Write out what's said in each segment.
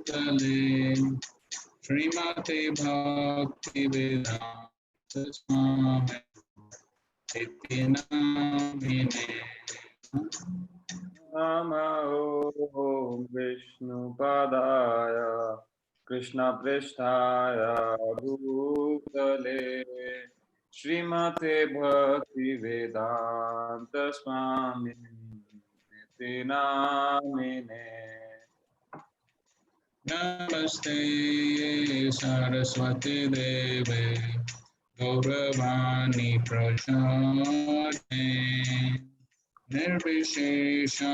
Bhutale Srimate Bhakti Vedanta Swami Iti Namine Namo Vishnu Padaya Krishna Prestaya Bhutale Srimate Bhakti Vedanta Swami Iti Namine. Namaste Saraswati Deve Gauravani Prachane Nirvishesha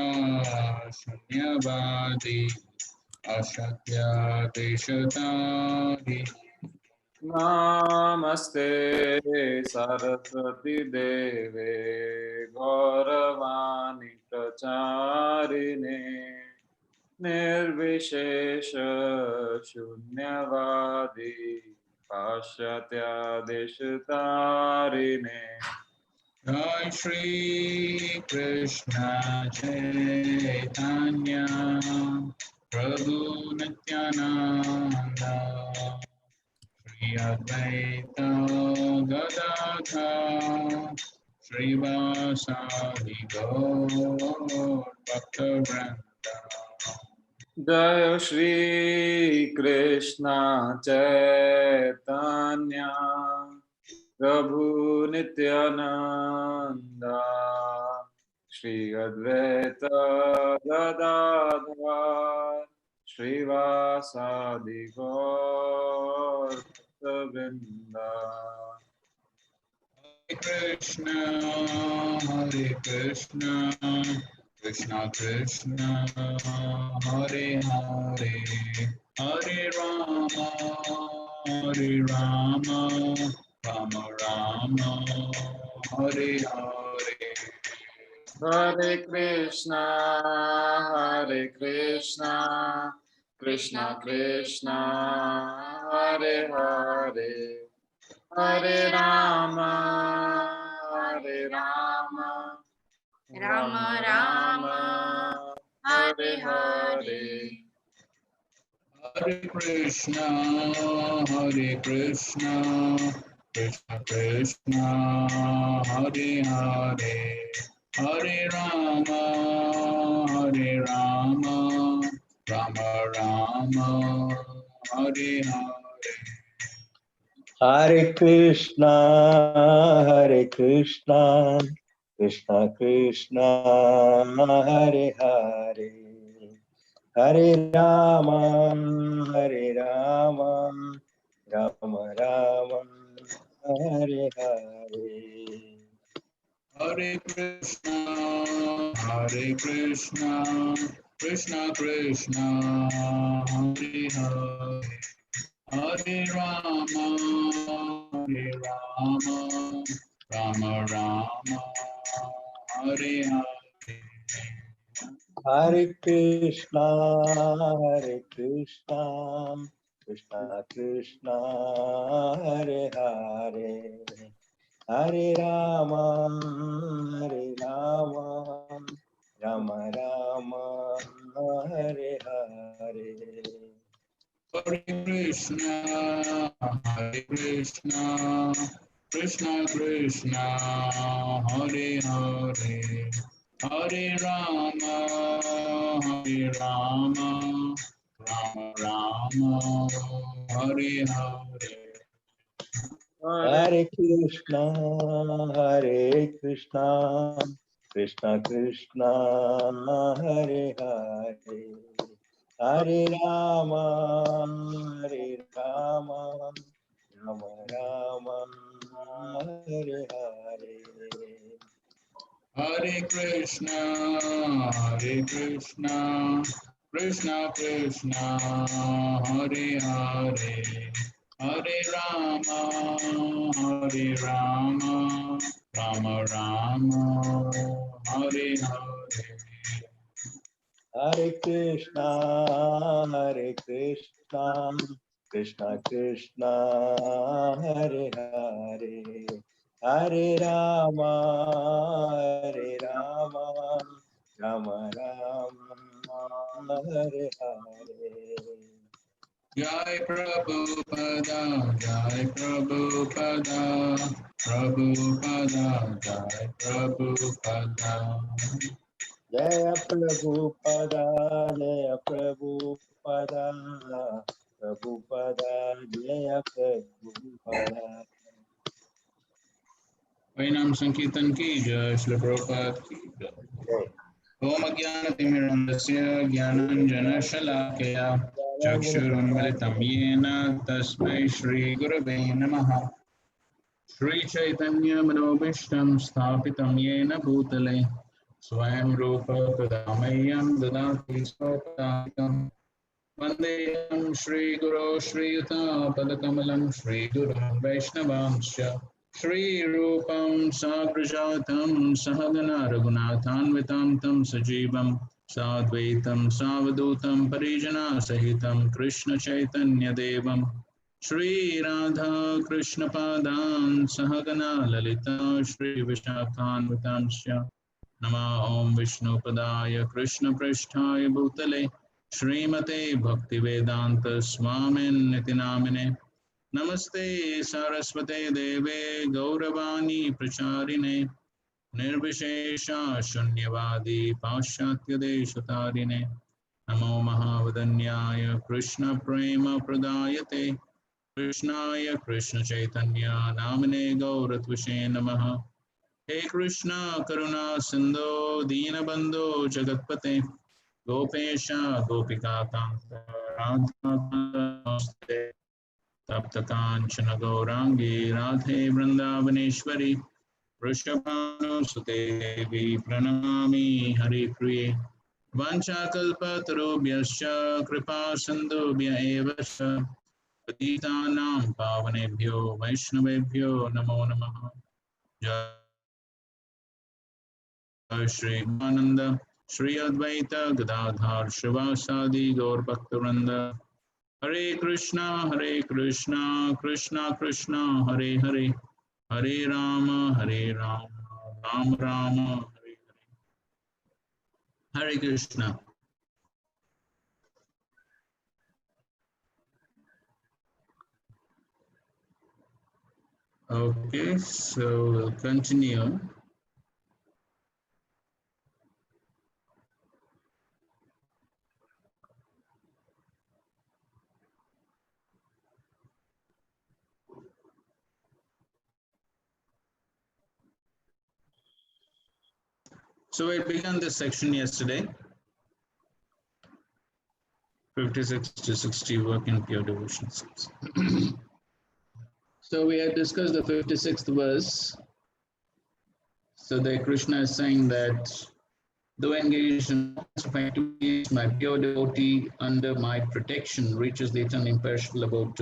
Shunyavadi Ashakya Deshatari Namaste Saraswati Deve Gauravani Pracharine Nirvishesha Shunyavadi Pashatya Deshatarine. Jai Shri Krishna Chaitanya Prabhu Nityananda Shri Advaita Gadadhar Srivasadi Gaur Bhakta Jaya Shri Krishna Chaitanya Prabhu Nityananda Shri Advaita Gadadhar Srivasadi Gaur Bhakta-vrinda. Krishna, Hare Krishna, Krishna Krishna, Hare Hare, Hare Rama, Hare Rama, Rama Rama, Hare Hare. Hare Krishna, Krishna Krishna, Hare Hare, Hare Rama, Rama Rama, Hare Hare. Hare Krishna, Krishna Krishna, Hare Hare, Hare Rama, Rama Rama, Hare Hare. Hare Krishna, Krishna Krishna, Hare Hare, Hare Rama, Rama Rama, Hare Hare. Hare Krishna, Krishna Krishna, Hare Hare, Hare Rama, Rama Rama, Hare Hare. Hare Krishna, Krishna Krishna, Hare Hare, Hare Rama, Rama Rama, Hare Hare. Hare Krishna, Krishna Krishna, Hare Hare, Hare Rama, Rama Rama, Hare Hare. Hare Krishna, Krishna Krishna, Hare Hare, Hare Rama, Rama Rama, Hare Hare. Hare Krishna, Krishna Krishna, Hare Hare, Hare Rama, Rama Rama, Hare Hare. Hare Krishna, Krishna Krishna, Hare Hare, Hare Rama, Rama Rama, Hare Hare. Jai Prabhupada, Jai Prabhupada, Prabhupada, Jai Prabhupada. Jaya Prabhupada, Jaya Prabhupada, Prabhupada, Jaya Prabhupada. Vainam Sankirtan ki jai, Srila Prabhupada ki jai. Om Ajnanatimirandasya Jnananjanashalakaya Chakshurunmilitam Yena Tasmai Shri Gurave Namaha. Shri Chaitanya Manobishtam Sthapitam Yena Bhutale Swayam Rupa Kadamayam Dadati Swapadakam Vandeyam Shri Guru Shri Yuta Padakamalam Shri Guru Vaishnavamsya Shri Rupam Sagrajatam Sahagana Raghunathanvitam Tam Sajivam Sadvaitam Savadutam Parijana Sahitam Krishna Chaitanya Devam Shri Radha Krishna Padan Sahagana Lalita Shri Vishakhanvitamsya Nama Om Vishnu Padaya Krishna Prasthaya Bhutale Srimate Bhaktivedanta Swamin Nitinamine Namaste Saraswate Deve Gauravani Pracharine Nirvishesha Shunyavadi Paschatya Deshatarine Namo Mahavadanyaya Krishna Prema Pradayate Krishnaya Krishna Chaitanya Namine Gauratvashe Namaha He Krishna Karuna Sindho Deenabandho Jagatpate Gopesha Gopika Kanta Radha Kanta Namaste Tapta Kanchana Gaurangi Radhe Vrindavaneshwari Vrishabhanu Sute Devi Pranamami Hari Priye Vanchakalpatarubhyascha Kripa Sindhubhya eva cha Patitanam Pavanebhyo Vaishnavebhyo Namo Namaha Jai Shri Ananda Shri Advaita Gadadhar Shivasadi Gaur Bhaktivinoda Hare Krishna Krishna Krishna Hare Hare Hare Rama Rama Rama Hare Krishna. Okay, so we'll continue. So we began this section yesterday, 56 to 60 work in pure devotion. So we had discussed the 56th verse. So there Krishna is saying that though engaged in activities, my pure devotee under my protection reaches the eternal imperishable abode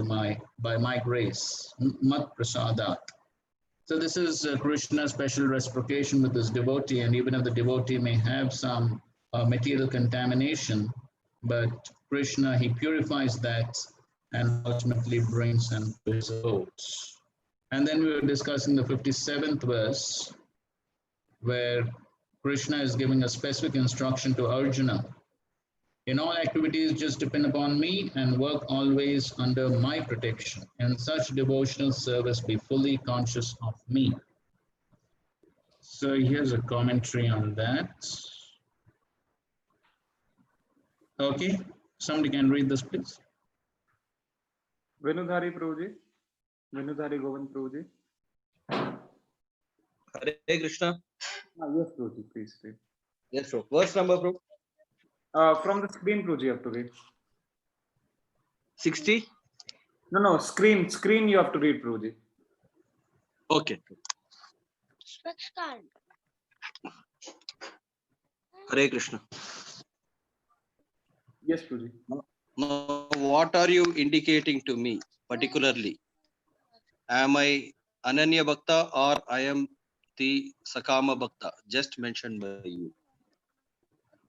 by my grace, mat prasadat. So this is Krishna's special reciprocation with his devotee, and even if the devotee may have some material contamination, but Krishna, he purifies that and ultimately brings them to his abode. And then we were discussing the 57th verse, where Krishna is giving a specific instruction to Arjuna. In all activities, just depend upon me and work always under my protection. In such devotional service, be fully conscious of me. So here's a commentary on that. Okay, somebody can read this, please. Venudhari Prabhuji. Venudhari Govind Prabhuji. Hare Krishna. Yes, Prabhuji, please read. Yes, bro. Verse number, bro. From the screen, Prabhuji, you have to read. 60. No, screen you have to read, Prabhuji. Okay. Hare Krishna. Yes, Prabhuji. Now, what are you indicating to me particularly? Am I Ananya Bhakta or I am the Sakama Bhakta just mentioned by you?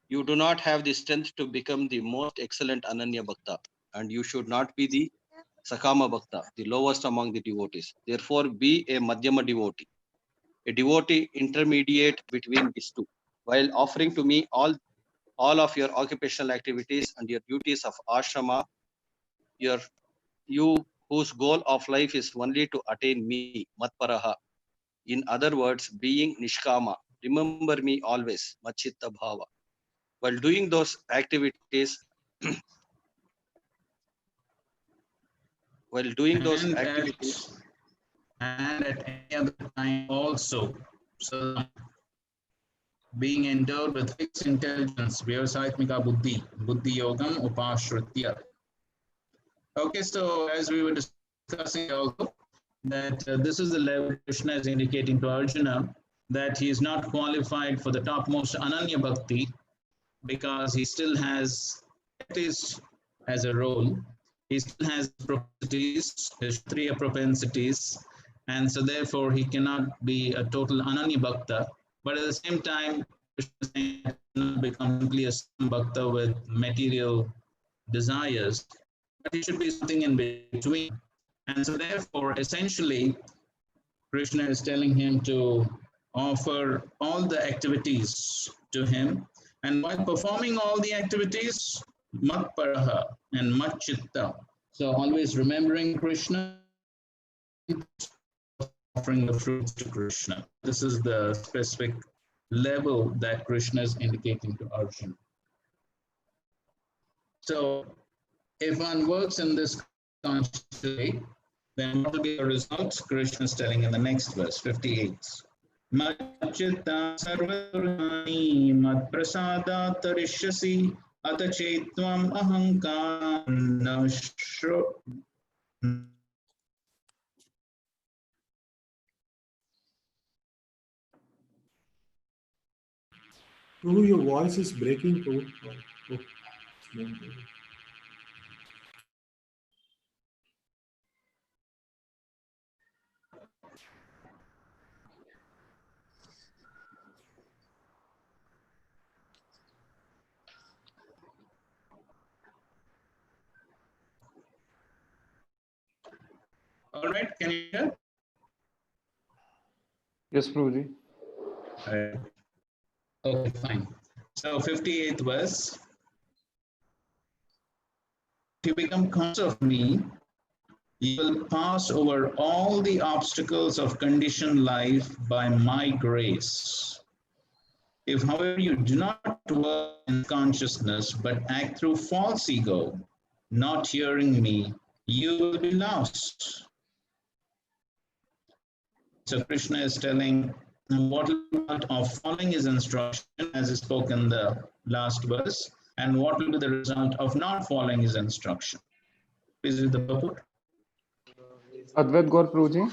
You do not have the strength to become the most excellent Ananya Bhakta, and you should not be the Sakama Bhakta, the lowest among the devotees. Therefore, be a Madhyama devotee, a devotee intermediate between these two, while offering to me all of your occupational activities and your duties of ashrama. you whose goal of life is only to attain me, matparaha. In other words, being nishkama. Remember me always, machitta bhava. While doing those activities, while doing those and activities, at any other time also. So being endowed with fixed intelligence, Vyavasayatmika Buddhi, Buddhi Yogam Upashritya. Okay, so as we were discussing also, that this is the level Krishna is indicating to Arjuna that he is not qualified for the topmost Ananya Bhakti because he still has, at least as a role, he still has propensities, his Kshatriya propensities, and so therefore he cannot be a total Ananya Bhakta. But at the same time, Krishna is saying that he cannot become simply a Bhakta with material desires, but he should be something in between. And so therefore, essentially, Krishna is telling him to offer all the activities to him. And while performing all the activities, mat paraha and mat chitta. So always remembering Krishna, offering the fruits to Krishna. This is the specific level that Krishna is indicating to Arjuna. So if one works in this consciously, then what will be the result? Krishna is telling in the next verse, 58. Machita sarvadurgani mad prasada tarishyasi atachetvam ahankar nashro. Prabhu, your voice is breaking, Prabhu. Oh. All right, can you hear? Yes, Prabhuji. Okay, fine. So 58th verse. If you become conscious of me, you will pass over all the obstacles of conditioned life by my grace. If, however, you do not work in consciousness but act through false ego, not hearing me, you will be lost. So Krishna is telling what of following his instruction, as is spoken in the last verse, and what will be the result of not following his instruction. Please read the purport. Advait Gaur Prabhuji.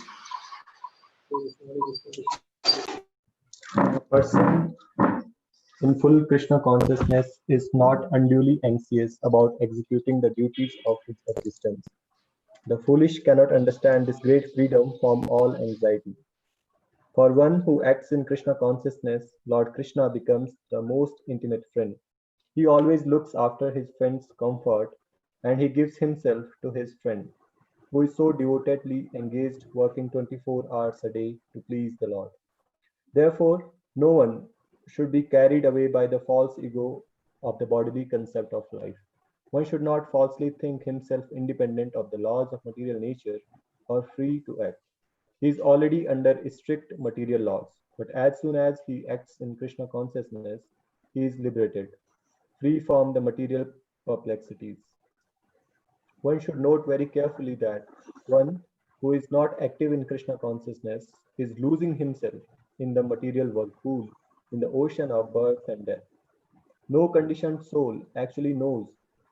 A person in full Krishna consciousness is not unduly anxious about executing the duties of his existence. The foolish cannot understand this great freedom from all anxiety. For one who acts in Krishna consciousness, Lord Krishna becomes the most intimate friend. He always looks after his friend's comfort and he gives himself to his friend, who is so devotedly engaged working 24 hours a day to please the Lord. Therefore, no one should be carried away by the false ego of the bodily concept of life. One should not falsely think himself independent of the laws of material nature or free to act. He is already under strict material laws, but as soon as he acts in Krishna consciousness, he is liberated, free from the material perplexities. One should note very carefully that one who is not active in Krishna consciousness is losing himself in the material whirlpool, in the ocean of birth and death. No conditioned soul actually knows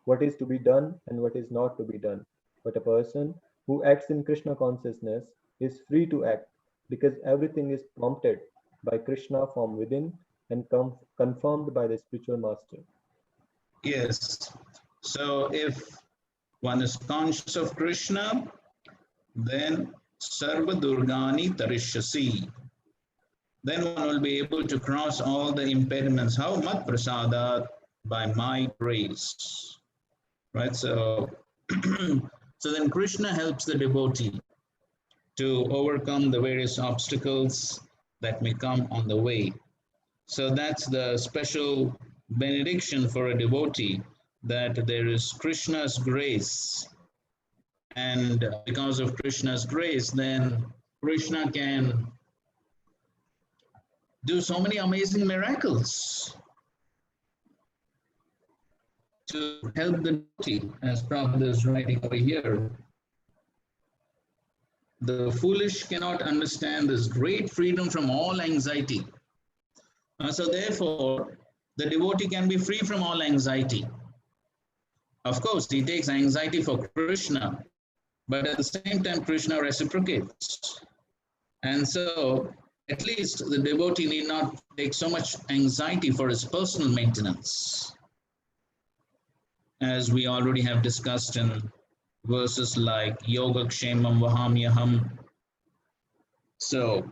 what is to be done and what is not to be done. But a person who acts in Krishna consciousness is free to act because everything is prompted by Krishna from within and confirmed by the spiritual master. Yes. So if one is conscious of Krishna, then Sarva Durgani Tarishyasi. Then one will be able to cross all the impediments. How? Mat Prasada, by my grace. Right? So, so then Krishna helps the devotee to overcome the various obstacles that may come on the way. So that's the special benediction for a devotee, that there is Krishna's grace And because of Krishna's grace, then Krishna can do so many amazing miracles to help the devotee, as Prabhupada is writing over here. The foolish cannot understand this great freedom from all anxiety. So therefore, the devotee can be free from all anxiety. Of course, he takes anxiety for Krishna, but at the same time, Krishna reciprocates. And so, at least the devotee need not take so much anxiety for his personal maintenance, as we already have discussed in verses like Yoga Kshemam Vahamyaham. So,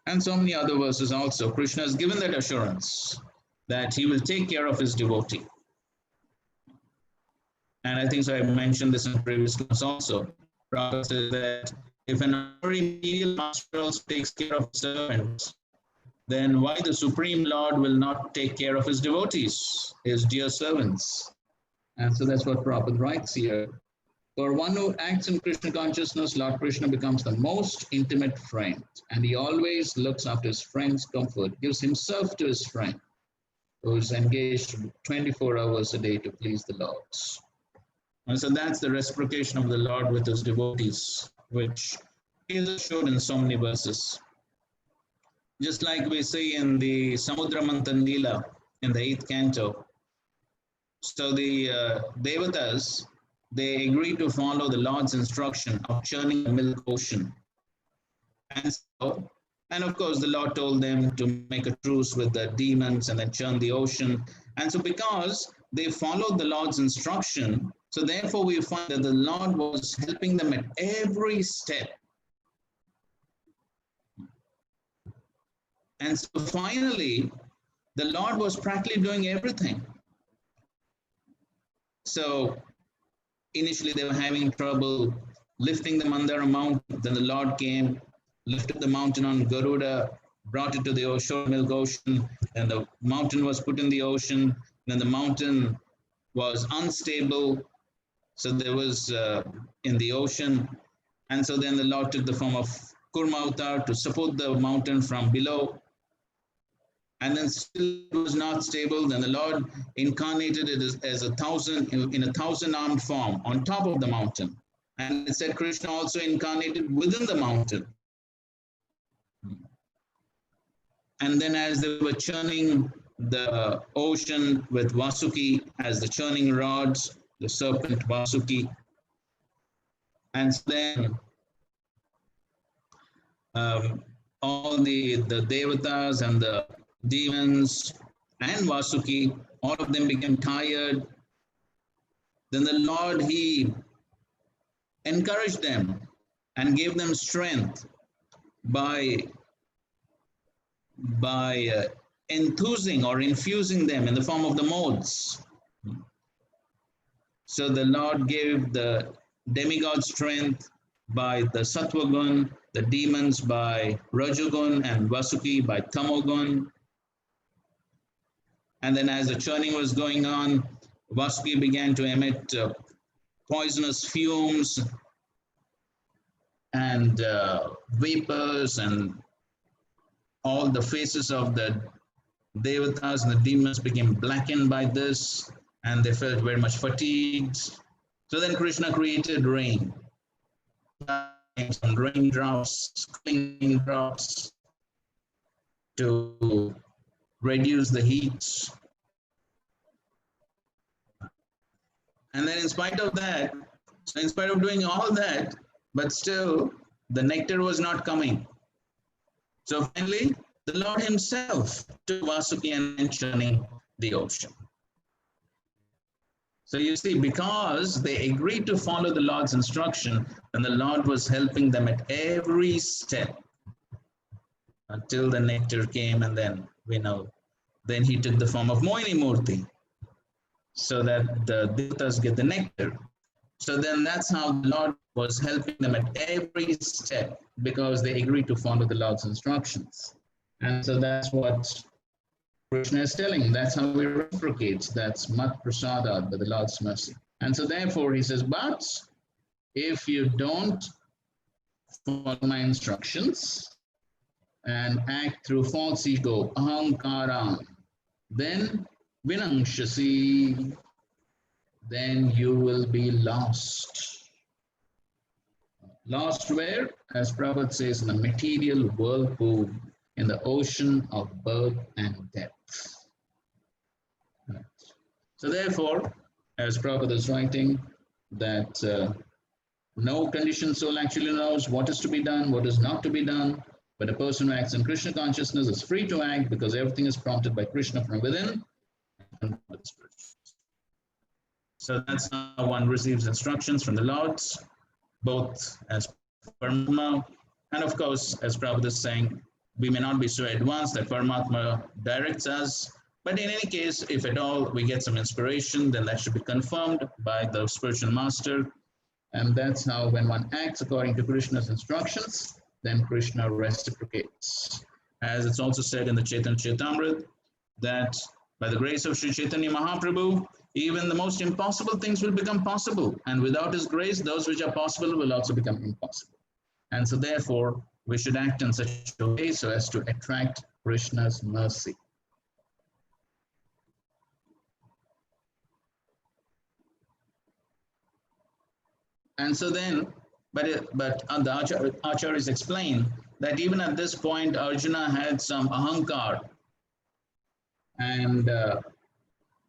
and so many other verses also, Krishna has given that assurance that he will take care of his devotee. And I think so I mentioned this in previous class also. Prabhupada says that if an ordinary menial master also takes care of his servants, then why the Supreme Lord will not take care of his devotees, his dear servants? And so that's what Prabhupada writes here. For one who acts in Krishna consciousness, Lord Krishna becomes the most intimate friend, and he always looks after his friend's comfort, gives himself to his friend, who is engaged 24 hours a day to please the Lord. And so that's the reciprocation of the Lord with his devotees, which is assured in so many verses. Just like we see in the Samudra Manthan Leela in the 8th canto. So the Devatas, they agree to follow the Lord's instruction of churning the milk ocean. And of course, the Lord told them to make a truce with the demons and then churn the ocean. And so because they followed the Lord's instruction, so therefore we find that the Lord was helping them at every step. And so finally, the Lord was practically doing everything. So initially they were having trouble lifting the Mandara mountain. Then the Lord came, lifted the mountain on Garuda, brought it to the ocean, milk ocean, and the mountain was put in the ocean. Then the mountain was unstable, so there was in the ocean. And so then the Lord took the form of Kurma Avatar to support the mountain from below. And then still it was not stable. Then the Lord incarnated it as a thousand, in a 1,000-armed form on top of the mountain. And it said Krishna also incarnated within the mountain. And then as they were churning the ocean with Vasuki as the churning rods, the serpent Vasuki. And then all the Devatas and the demons and Vasuki, all of them became tired. Then the Lord, he encouraged them and gave them strength by enthusing or infusing them in the form of the modes. So the Lord gave the demigod strength by the Sattvagun, the demons by Rajagun, and Vasuki by Tamogun. And then as the churning was going on, Vasuki began to emit poisonous fumes and vapors, and all the faces of the Devatas and the demons became blackened by this, and they felt very much fatigued. So then Krishna created rain, some raindrops, cooling drops to reduce the heat. And then in spite of that, so in spite of doing all that, but still the nectar was not coming. So finally, the Lord himself took Vasuki and churning the ocean. So you see, because they agreed to follow the Lord's instruction, and the Lord was helping them at every step until the nectar came, and then we know, then he took the form of Moini Murti so that the Devatas get the nectar. So then that's how the Lord was helping them at every step, because they agreed to follow the Lord's instructions. And so that's what Krishna is telling. That's how we reciprocate. That's mat prasada, by the Lord's mercy. And so therefore he says, but if you don't follow my instructions and act through false ego, ahankara, then vinangshasi, then you will be lost. Lost where? As Prabhupada says, in the material whirlpool, in the ocean of birth and death. Right. So therefore, as Prabhupada is writing, that no conditioned soul actually knows what is to be done, what is not to be done, but a person who acts in Krishna consciousness is free to act because everything is prompted by Krishna from within. So that's how one receives instructions from the Lords, both as Paramatma, and of course, as Prabhupada is saying, we may not be so advanced that Paramatma directs us, but in any case, if at all we get some inspiration, then that should be confirmed by the spiritual master. And that's how when one acts according to Krishna's instructions, then Krishna reciprocates. As it's also said in the Chaitanya Chaitamrita, that by the grace of Sri Chaitanya Mahaprabhu, even the most impossible things will become possible. And without his grace, those which are possible will also become impossible. And so therefore, we should act in such a way so as to attract Krishna's mercy. And so then, but the Acharyas explain that even at this point, Arjuna had some ahankar, and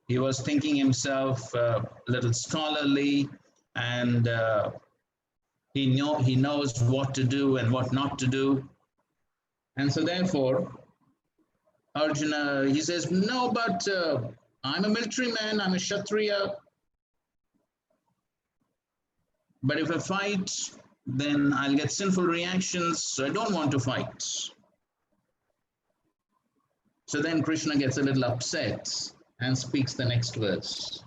he was thinking himself a little scholarly, and he knows what to do and what not to do. And so therefore, Arjuna, he says, no, but I'm a military man, I'm a Kshatriya. But if I fight, then I'll get sinful reactions, so I don't want to fight. So then Krishna gets a little upset and speaks the next verse.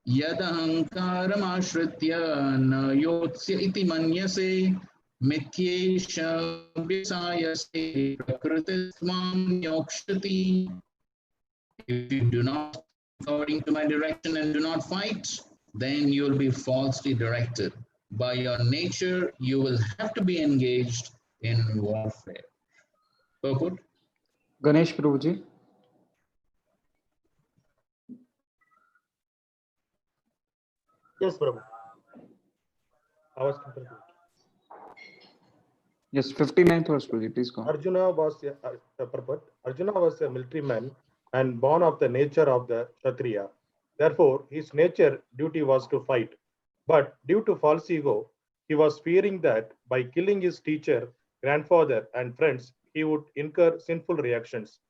Yadahankaram ashritya na yotsya iti manyase mityesha visayase prakritismam yokshati. If you do not according to my direction and do not fight, then you'll be falsely directed. By your nature, you will have to be engaged in warfare. Purport? Ganesh Prabhuji. Yes, Prabhu. I was complete. Yes, 59th verse, Prabhuji, please go. Arjuna was a purport. Arjuna was a military man and born of the nature of the Kshatriya. Therefore, his nature duty was to fight. But due to false ego, he was fearing that by killing his teacher, grandfather, and friends, he would incur sinful reactions.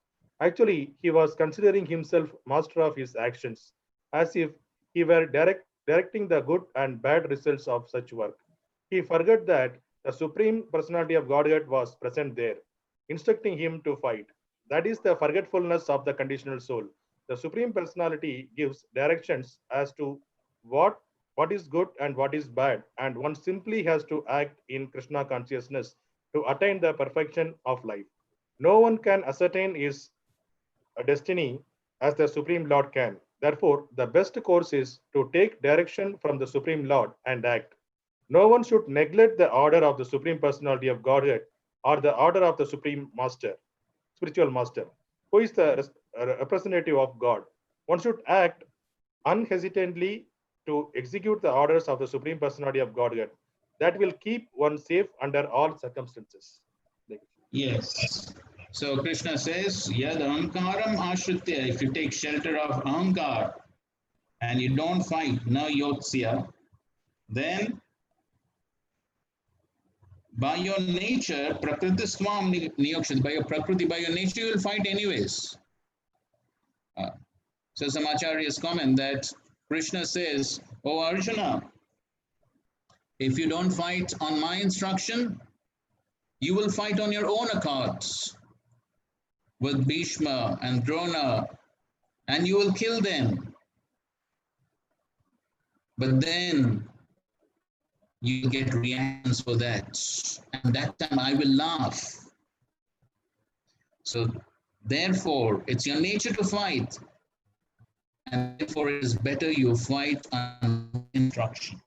Actually, he was considering himself master of his actions, as if he were directing the good and bad results of such work. He forgot that the Supreme Personality of Godhead was present there, instructing him to fight. That is the forgetfulness of the conditional soul. The Supreme Personality gives directions as to what is good and what is bad, and one simply has to act in Krishna consciousness to attain the perfection of life. No one can ascertain his destiny as the Supreme Lord can. Therefore, the best course is to take direction from the Supreme Lord and act. No one should neglect the order of the Supreme Personality of Godhead or the order of the Supreme Master, Spiritual Master, who is the representative of God. One should act unhesitantly to execute the orders of the Supreme Personality of Godhead. That will keep one safe under all circumstances. Yes. So Krishna says, Yad ahankaram ashritya, if you take shelter of ahankar and you don't fight, na yotsya, then by your nature, prakritiswam niyokshat, by your prakriti, by your nature, you will fight anyways. So some acharyas comment that Krishna says, oh Arjuna, if you don't fight on my instruction, you will fight on your own accords with Bhishma and Drona, and you will kill them. But then you get reactions for that. And that time I will laugh. So therefore, it's your nature to fight. And therefore, it is better you fight on instruction.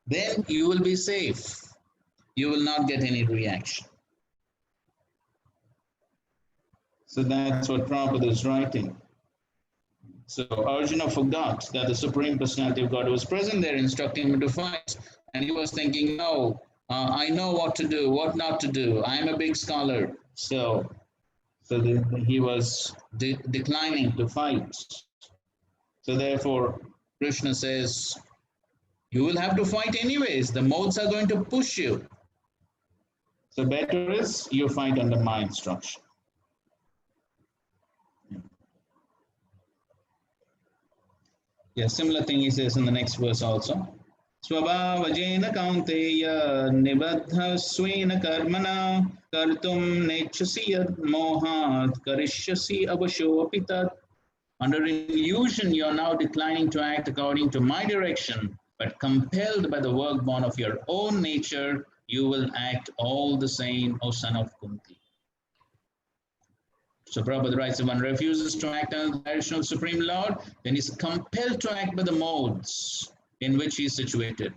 then you will be safe. You will not get any reaction. So that's what Prabhupada is writing. So Arjuna forgot that the Supreme Personality of God was present there instructing him to fight. And he was thinking, no, I know what to do, what not to do. I'm a big scholar. So he was declining to fight. So therefore, Krishna says, you will have to fight anyways. The modes are going to push you. So better is you fight under my instruction. Yeah, similar thing he says in the next verse also. Swabhavajena kaunteya nibaddha swena karmana kartum nechasi yad mohat karishyasi avasho apitat. Under illusion, you are now declining to act according to my direction, but compelled by the work born of your own nature, you will act all the same, O son of Kunti. So Prabhupada writes, if one refuses to act in the direction of Supreme Lord, then he's compelled to act by the modes in which he is situated.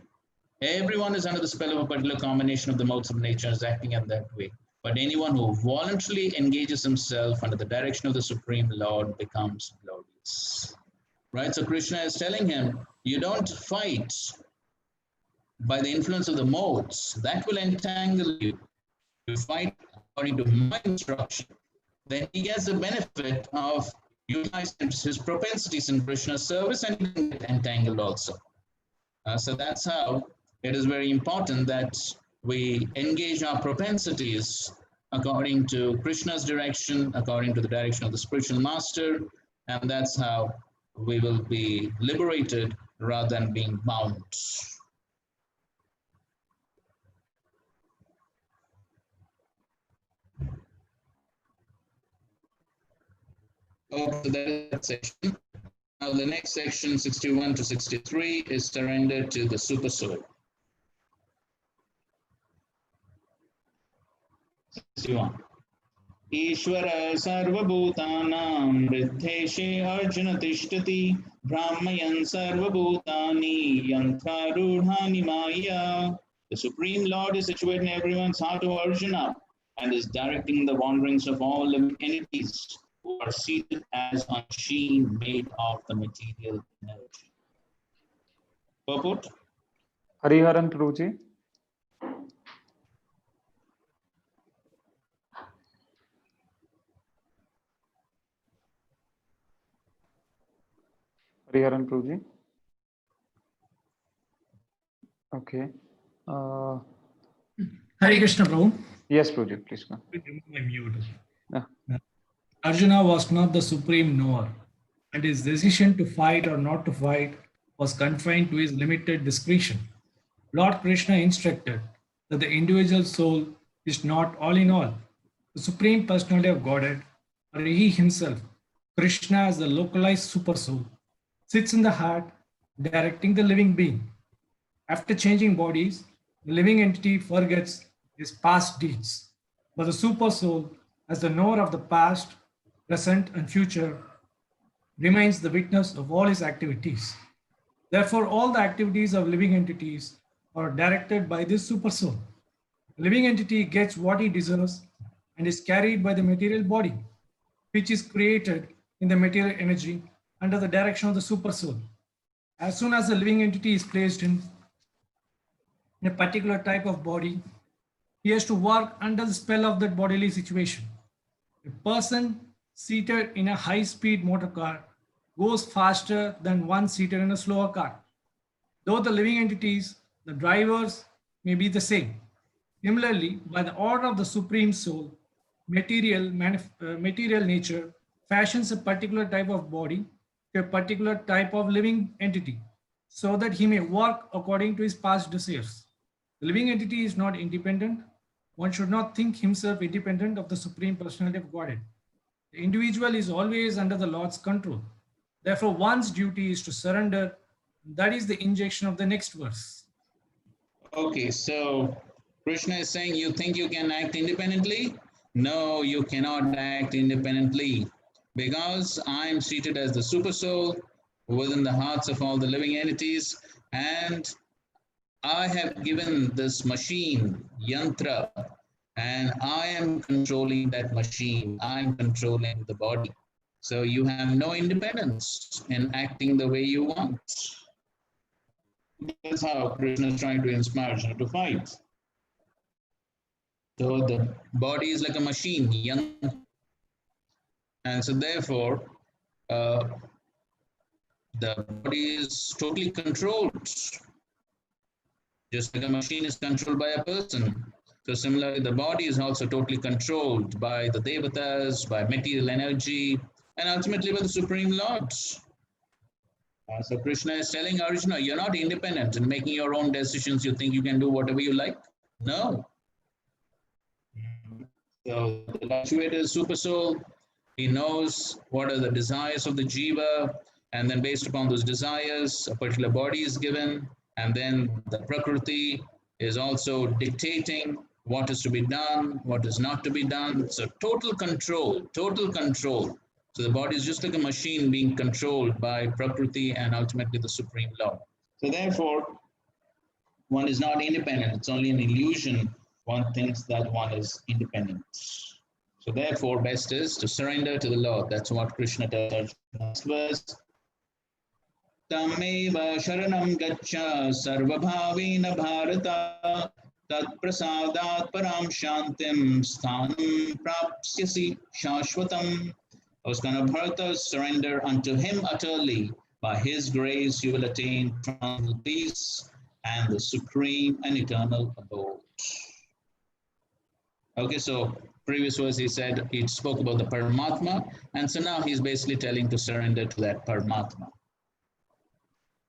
Everyone is under the spell of a particular combination of the modes of nature and is acting in that way. But anyone who voluntarily engages himself under the direction of the Supreme Lord becomes glorious. Right? So Krishna is telling him, you don't fight by the influence of the modes. That will entangle you. You fight according to my instruction. Then he gets the benefit of utilizing his propensities in Krishna's service and he can get entangled also. So that's how it is very important that we engage our propensities according to Krishna's direction, according to the direction of the spiritual master, and that's how we will be liberated rather than being bound. Okay, so that is that section. Now the next section, 61 to 63, is surrender to the super soul. 61. Ishvara sarvabhutanam riddheshe arjuna tishtati brahmayan sarvabhutani yantrarudhani maya. The Supreme Lord is situated in everyone's heart, O Arjuna, and is directing the wanderings of all living entities who are seated as on sheen made of the material energy. Purport? Hariharan Prabhuji. Hariharan Prabhuji. Okay. Hare Krishna Prabhu. Yes, Prabhuji, please go. My mute. Yeah. Arjuna was not the supreme knower, and his decision to fight or not to fight was confined to his limited discretion. Lord Krishna instructed that the individual soul is not all in all. The Supreme Personality of Godhead, or he himself, Krishna as the localized super soul, sits in the heart, directing the living being. After changing bodies, the living entity forgets his past deeds. But the super soul, as the knower of the past, present, and future, remains the witness of all his activities. Therefore, all the activities of living entities are directed by this super soul. The living entity gets what he deserves and is carried by the material body, which is created in the material energy under the direction of the super soul. As soon as the living entity is placed in a particular type of body, he has to work under the spell of that bodily situation. A person seated in a high-speed motor car goes faster than one seated in a slower car. Though the living entities, the drivers, may be the same. Similarly, by the order of the Supreme Soul, material nature fashions a particular type of body to a particular type of living entity, so that he may work according to his past desires. The living entity is not independent. One should not think himself independent of the Supreme Personality of Godhead. The individual is always under the Lord's control. Therefore, one's duty is to surrender. That is the injection of the next verse. Okay, so Krishna is saying, you think you can act independently? No, you cannot act independently, because I am seated as the super soul within the hearts of all the living entities, and I have given this machine, yantra, and I am controlling that machine. I'm controlling the body. So you have no independence in acting the way you want. That's how Krishna is trying to inspire Arjuna to fight. So the body is like a machine, and so therefore uh, the body is totally controlled, just like a machine is controlled by a person. So similarly, the body is also totally controlled by the devatas, by material energy, and ultimately by the Supreme Lord. So Krishna is telling Arjuna, you're not independent in making your own decisions. You think you can do whatever you like? No. So the Lord is super soul. He knows what are the desires of the jiva, and then based upon those desires, a particular body is given, and then the prakriti is also dictating what is to be done, what is not to be done. So total control, total control. So the body is just like a machine being controlled by prakriti and ultimately the Supreme Lord. So therefore, one is not independent. It's only an illusion. One thinks that one is independent. So therefore, best is to surrender to the Lord. That's what Krishna tells Arjuna. Next verse. Tameva sharanam gaccha sarvabhavena bharata tat prasadat param shantim sthanam prapsyasi shashwatam. O son of Bharata, surrender unto him utterly. By his grace you will attain eternal peace and the supreme and eternal abode. Okay, so previous verse he said, he spoke about the Paramatma, and so now he's basically telling to surrender to that Paramatma.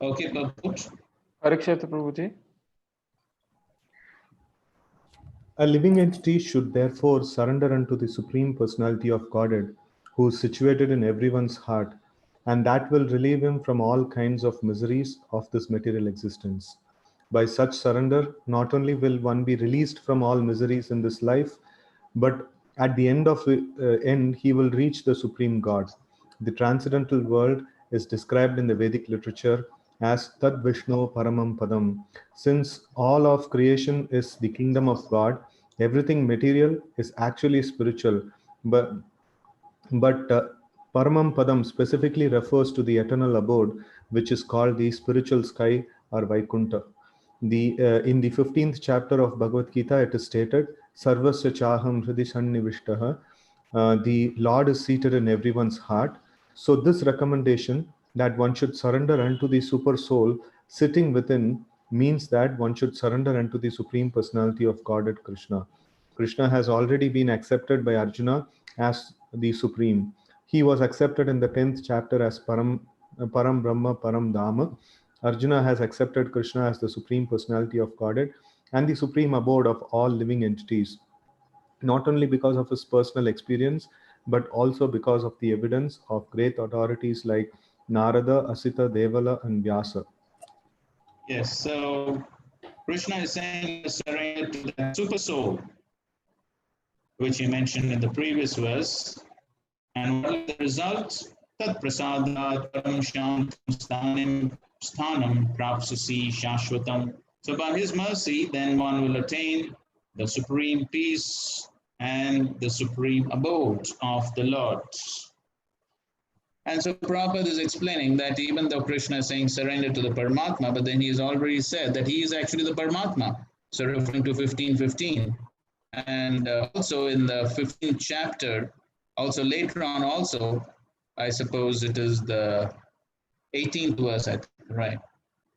Okay, Prabhuji. Harikshata Prabhuji. A living entity should therefore surrender unto the Supreme Personality of Godhead, who is situated in everyone's heart, and that will relieve him from all kinds of miseries of this material existence. By such surrender, not only will one be released from all miseries in this life, but at the end, he will reach the Supreme God. The transcendental world is described in the Vedic literature as Tad Vishnu Paramam Padam. Since all of creation is the kingdom of God, everything material is actually spiritual, but Paramam Padam specifically refers to the eternal abode, which is called the spiritual sky or Vaikunta. In the 15th chapter of Bhagavad Gita, it is stated, Sarvasya Chaham Hridi Sannivishtaha. The Lord is seated in everyone's heart. So this recommendation that one should surrender unto the super soul sitting within means that one should surrender unto the Supreme Personality of Godhead Krishna. Krishna has already been accepted by Arjuna as the Supreme. He was accepted in the 10th chapter as Param Brahma Param Dhamma. Arjuna has accepted Krishna as the Supreme Personality of Godhead and the Supreme Abode of all living entities, not only because of his personal experience, but also because of the evidence of great authorities like Narada, Asita, Devala, and Vyasa. Yes, so Krishna is saying to surrender to that super soul, which he mentioned in the previous verse. And what is the result? Tat prasadat param shantam sthanam prapsasi shashwatam. So by his mercy, then one will attain the supreme peace and the supreme abode of the Lord. And so Prabhupada is explaining that even though Krishna is saying surrender to the Paramatma, but then he has already said that he is actually the Paramatma. So referring to 15:15. And also in the 15th chapter, also later on also, I suppose it is the 18th verse, right?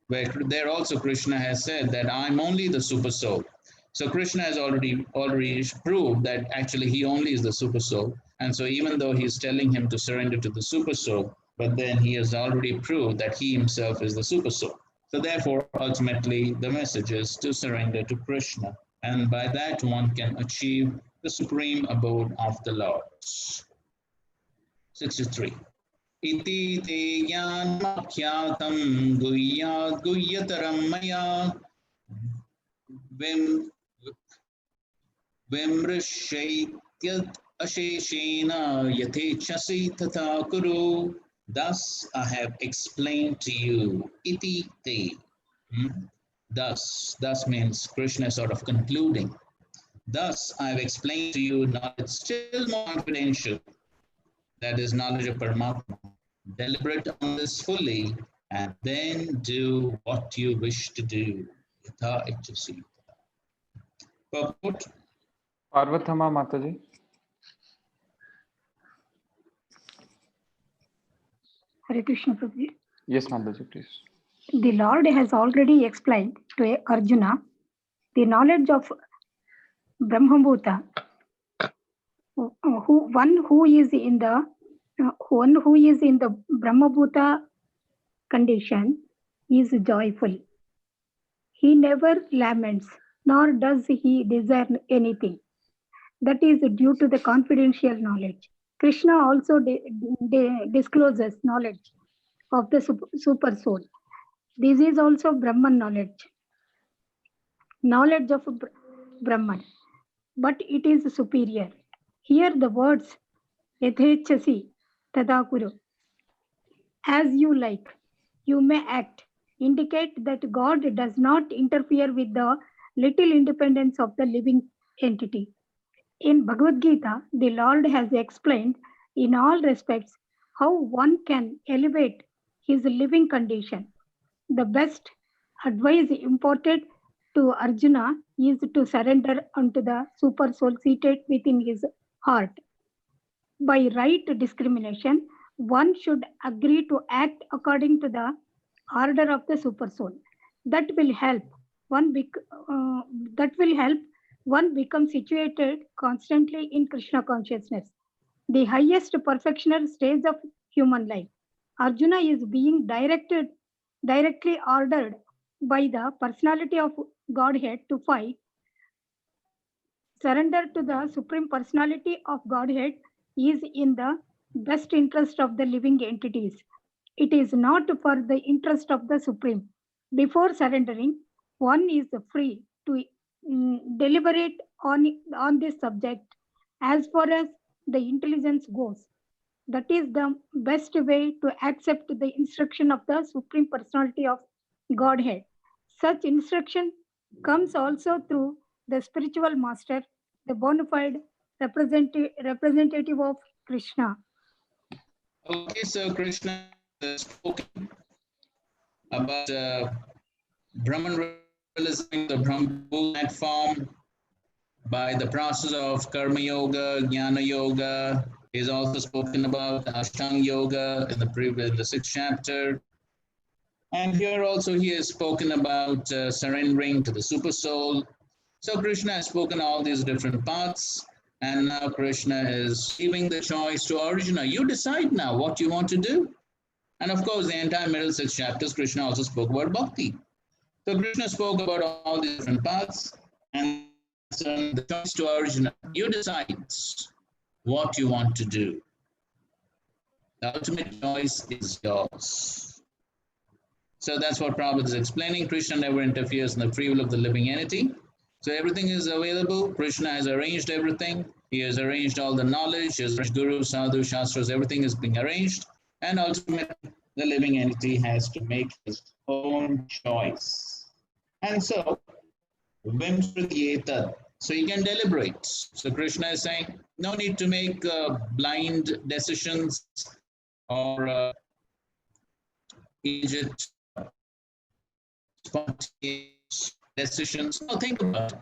Where there also Krishna has said that I'm only the super soul. So Krishna has already proved that actually he only is the super soul. And so even though he's telling him to surrender to the super soul, but then he has already proved that he himself is the super soul. So therefore, ultimately, the message is to surrender to Krishna. And by that one can achieve the supreme abode of the Lord. 63. Iti te jnanmakyatam guhyat guhyataram maya vimrishaityat asheshena yatechasi tata kuru. Thus I have explained to you. Iti te. Thus means Krishna is sort of concluding. Thus, I've explained to you knowledge still more confidential, that is knowledge of Paramatma. Deliberate on this fully, and then do what you wish to do. Yatha ichchasi. Purport. Parvatama Mataji. Hare Krishna Prabhuji. Yes, Mataji, please. The Lord has already explained to Arjuna the knowledge of Brahmabhuta, one who is in the Brahmabhuta condition is joyful. He never laments, nor does he desire anything. That is due to the confidential knowledge. Krishna also discloses knowledge of the super soul. This is also Brahman knowledge of Brahman, but it is superior. Here the words Yathechasi Tadakuru, as you like, you may act, indicate that God does not interfere with the little independence of the living entity. In Bhagavad Gita, the Lord has explained in all respects how one can elevate his living condition. The best advice imparted to Arjuna is to surrender unto the super soul seated within his heart. By right discrimination, one should agree to act according to the order of the super soul. That will help one become situated constantly in Krishna consciousness, the highest perfectional stage of human life. Arjuna is being directly ordered by the personality of Godhead to fight. Surrender to the Supreme Personality of Godhead is in the best interest of the living entities. It is not for the interest of the Supreme. Before surrendering, one is free to deliberate on this subject as far as the intelligence goes. That is the best way to accept the instruction of the Supreme Personality of Godhead. Such instruction comes also through the spiritual master, the bona fide representative of Krishna. Okay, so Krishna has spoken about Brahman realizing the Brahman platform by the process of Karma Yoga, Jnana Yoga. He's also spoken about Ashtanga Yoga in the 6th chapter. And here also he has spoken about surrendering to the super soul. So Krishna has spoken all these different paths. And now Krishna is giving the choice to Arjuna. You decide now what you want to do. And of course, the entire middle 6 chapters, Krishna also spoke about Bhakti. So Krishna spoke about all these different paths. And the choice to Arjuna, you decide what you want to do. The ultimate choice is yours. So that's what Prabhupada is explaining. Krishna never interferes in the free will of the living entity. So everything is available. Krishna has arranged everything. He has arranged all the knowledge. He has arranged Guru, Sadhu, Shastras. Everything is being arranged. And ultimately, the living entity has to make his own choice. And so, Vamsivadan. So you can deliberate. So Krishna is saying, no need to make blind decisions or immediate spontaneous decisions. No, think about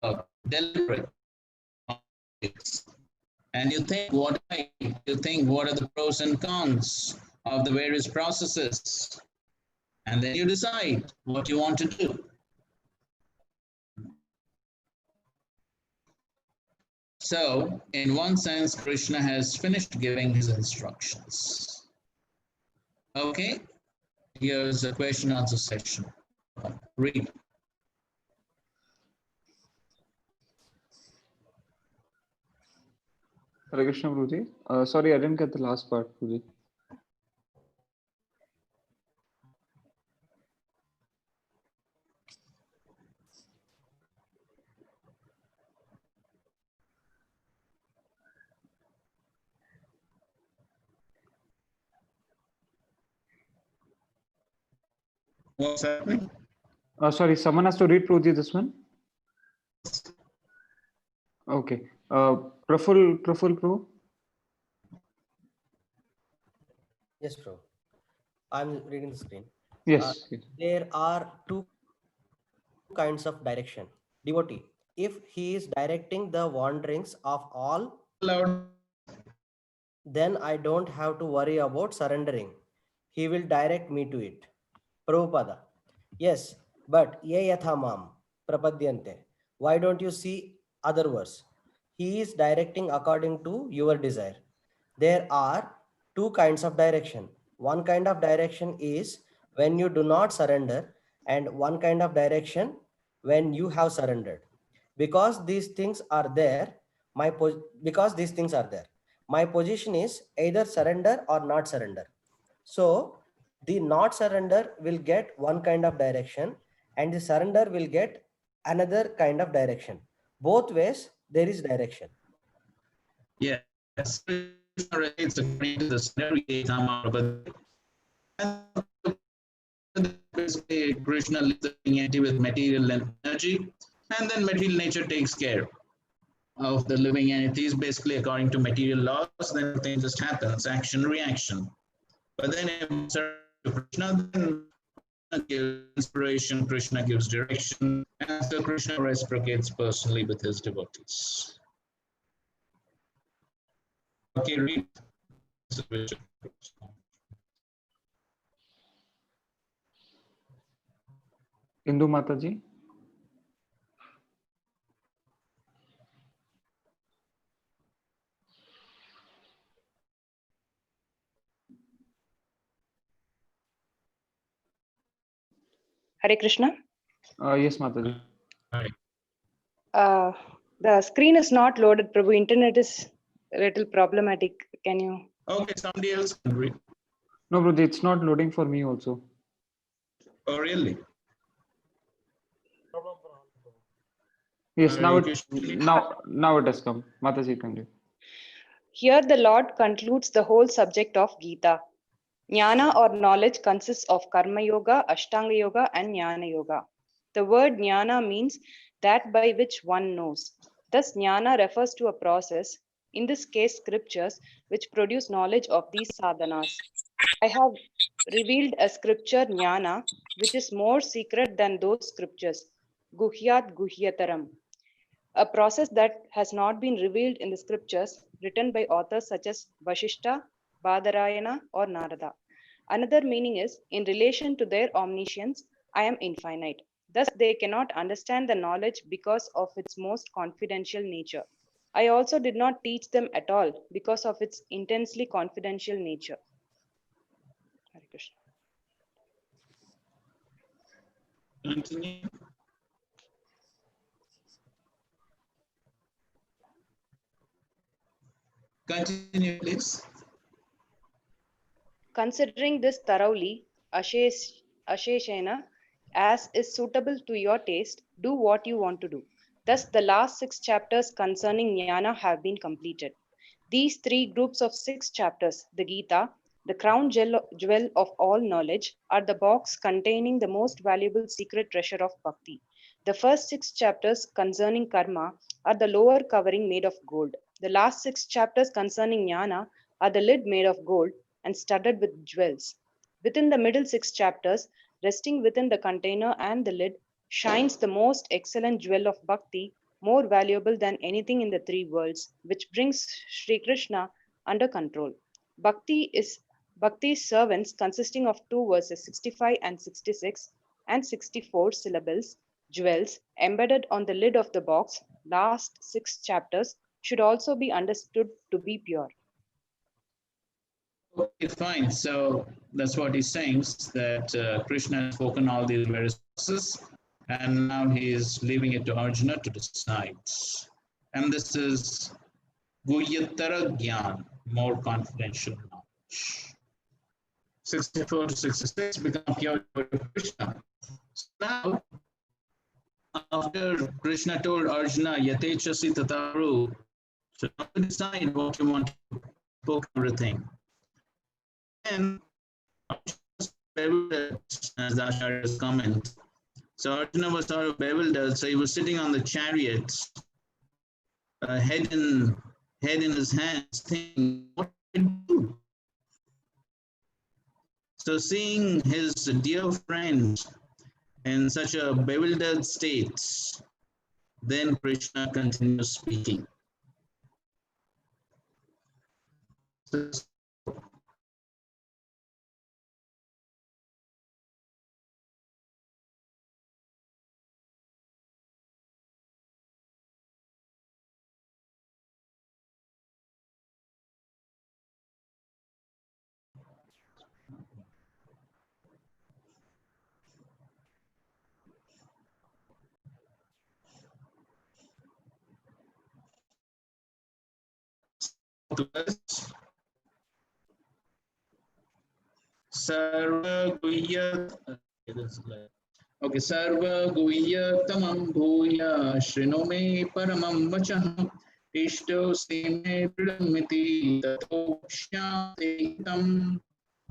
it. Deliberate. And you think what are the pros and cons of the various processes. And then you decide what you want to do. So, in one sense, Krishna has finished giving his instructions. Okay, here's a question answer session. Read. Hare Krishna, Prabhuji. Sorry, I didn't get the last part, Prabhuji. What's happening? Sorry, someone has to read Prabhuji this one. Okay. Praful Prabhu. Yes, bro. I'm reading the screen. Yes. Yes. There are two kinds of direction. Devotee, if he is directing the wanderings of all, then I don't have to worry about surrendering. He will direct me to it. Prabhupada, yes, but ye yathamam prapadyante. Why don't you see other verse? He is directing according to your desire. There are two kinds of direction. One kind of direction is when you do not surrender, and one kind of direction when you have surrendered. Because these things are there, because these things are there, my position is either surrender or not surrender. So the not surrender will get one kind of direction, and the surrender will get another kind of direction. Both ways there is direction. Yes, it's according to the scenario. Basically, Krishna leaves the living entity with material energy, and then material nature takes care of the living entities, basically according to material laws. Then things just happens, action, reaction. But then if to Krishna, then Krishna gives inspiration, Krishna gives direction, and so Krishna reciprocates personally with his devotees. Okay, read. Indu Mataji. Hare Krishna. Yes, Mataji. The screen is not loaded, Prabhu. Internet is a little problematic. Can you? Okay, somebody else can read. No, Prabhuji, it's not loading for me also. Oh, really? Yes, now it has come. Mataji can read. Here the Lord concludes the whole subject of Gita. Jnana or knowledge consists of Karma Yoga, Ashtanga Yoga, and Jnana Yoga. The word Jnana means that by which one knows. Thus, Jnana refers to a process, in this case scriptures, which produce knowledge of these sadhanas. I have revealed a scripture Jnana, which is more secret than those scriptures, Guhyat Guhyataram. A process that has not been revealed in the scriptures written by authors such as Vashishta, Badarayana, or Narada. Another meaning is, in relation to their omniscience, I am infinite. Thus, they cannot understand the knowledge because of its most confidential nature. I also did not teach them at all because of its intensely confidential nature. Hare Krishna. Continue. Continue, please. Considering this thoroughly, Asheshena, as is suitable to your taste, do what you want to do. Thus, the last 6 chapters concerning Jnana have been completed. These 3 groups of 6 chapters, the Gita, the crown jewel of all knowledge, are the box containing the most valuable secret treasure of Bhakti. The first 6 chapters concerning karma are the lower covering made of gold. The last 6 chapters concerning Jnana are the lid made of gold and studded with jewels. Within the middle 6 chapters, resting within the container and the lid, shines the most excellent jewel of Bhakti, more valuable than anything in the 3 worlds, which brings Sri Krishna under control. Bhakti's servants, consisting of 2 verses 65 and 66 and 64 syllables, jewels embedded on the lid of the box, last 6 chapters, should also be understood to be pure. Okay, fine. So that's what he's saying, that Krishna has spoken all these various verses, and now he is leaving it to Arjuna to decide. And this is Guhyatara Gyan, more confidential knowledge. 64 to 66 become pure Krishna. So now, after Krishna told Arjuna, Yatechasi Tataru, so now decide what you want to spoke everything. And as Acharya's comment, So Arjuna was sort of bewildered. So he was sitting on the chariot, head in his hands, thinking, what do I do? So seeing his dear friend in such a bewildered state, then Krishna continues speaking. So Sarva Guhya, okay, Sarva Guhya Tamam Bhuya Shrinome Paramam Vacham Ishto Seme Pridamiti Tato Shyate Tam.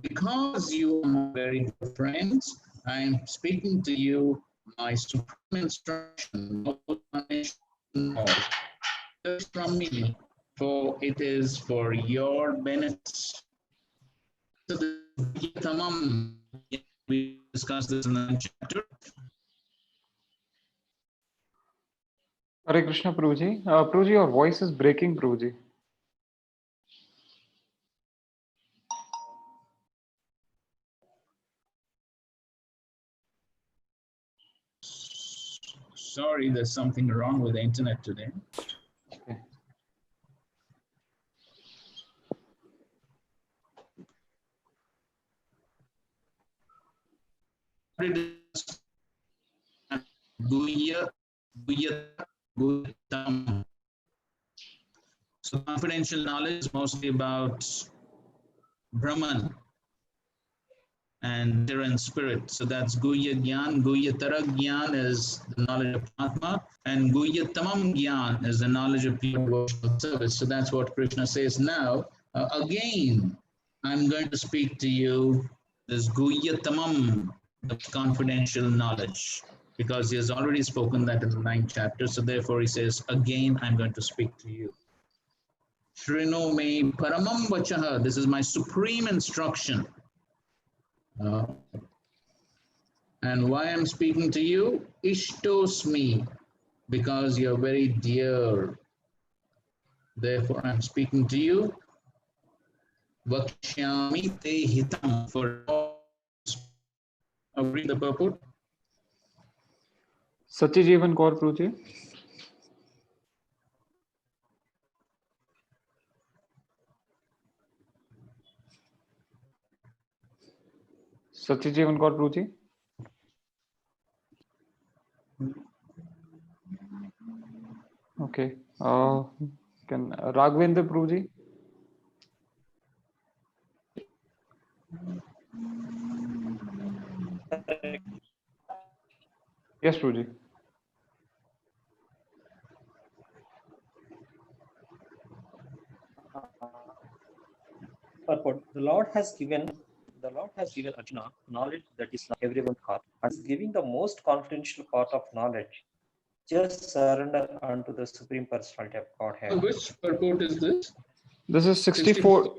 Because you are my very good friends, I am speaking to you my supreme instruction, no punishment, no. Just from me, for it is for your benefit. So the Tamam, we discussed this in the chapter. Hare Krishna, Prabhuji. Prabhuji, your voice is breaking, Prabhuji. Sorry, there's something wrong with the internet today. Okay. So confidential knowledge is mostly about Brahman and matter and spirit. So that's Guhya Gyan. Guhya Tara Gyan is the knowledge of Atma, and Guhya Tamam Gyan is the knowledge of pure devotional service. So that's what Krishna says now. Again, I'm going to speak to you this Guhya Tamam, the confidential knowledge, because he has already spoken that in the 9th chapter. So therefore he says, again, I'm going to speak to you. Shrino me paramam vachaha. This is my supreme instruction. And why I'm speaking to you? Ishtosmi, because you're very dear. Therefore, I'm speaking to you. Vakshyami te hitam, for read the purport. Sachijeevan Kaur, Prabhuji. Sachijeevan Kaur, Prabhuji. Okay. Can Raghavendra, Prabhuji? Yes, Prabhuji. Purport. The Lord has given Arjuna knowledge that is not everyone's heart, and is giving the most confidential part of knowledge. Just surrender unto the Supreme Personality of Godhead. Which purport is this? This is 64.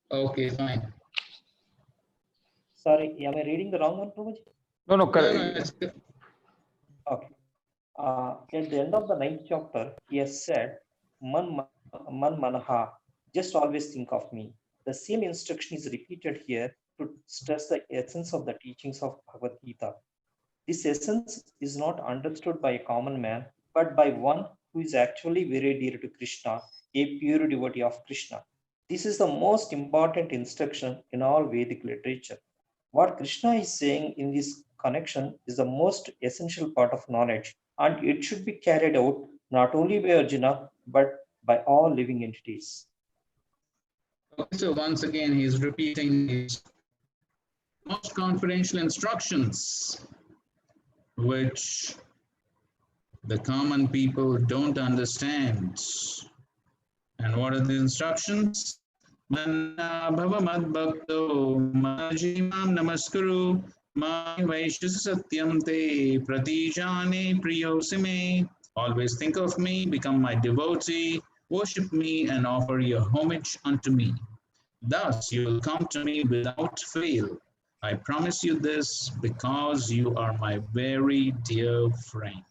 Okay, fine. Sorry, am I reading the wrong one, Prabhuji? No, correct. Okay. At the end of the 9th chapter, he has said, Man Manaha, just always think of me. The same instruction is repeated here to stress the essence of the teachings of Bhagavad Gita. This essence is not understood by a common man, but by one who is actually very dear to Krishna, a pure devotee of Krishna. This is the most important instruction in all Vedic literature. What Krishna is saying in this connection is the most essential part of knowledge, and it should be carried out not only by Arjuna, but by all living entities. Okay, so once again, he's repeating his most confidential instructions, which the common people don't understand. And what are the instructions? Manna bhava mad bhakto majimam namaskuru Mai Vaishya Satyam Te Pratijane Priyosime. Always think of me, become my devotee, worship me, and offer your homage unto me. Thus you will come to me without fail. I promise you this because you are my very dear friend.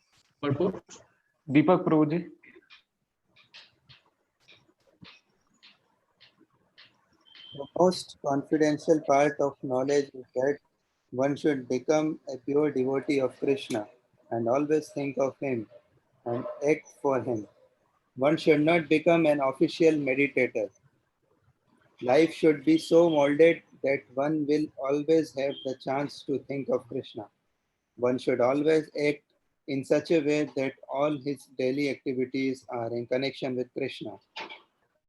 Purport? Deepak Prabhuji. The most confidential part of knowledge is that one should become a pure devotee of Krishna and always think of him and act for him. One should not become an official meditator. Life should be so molded that one will always have the chance to think of Krishna. One should always act in such a way that all his daily activities are in connection with Krishna.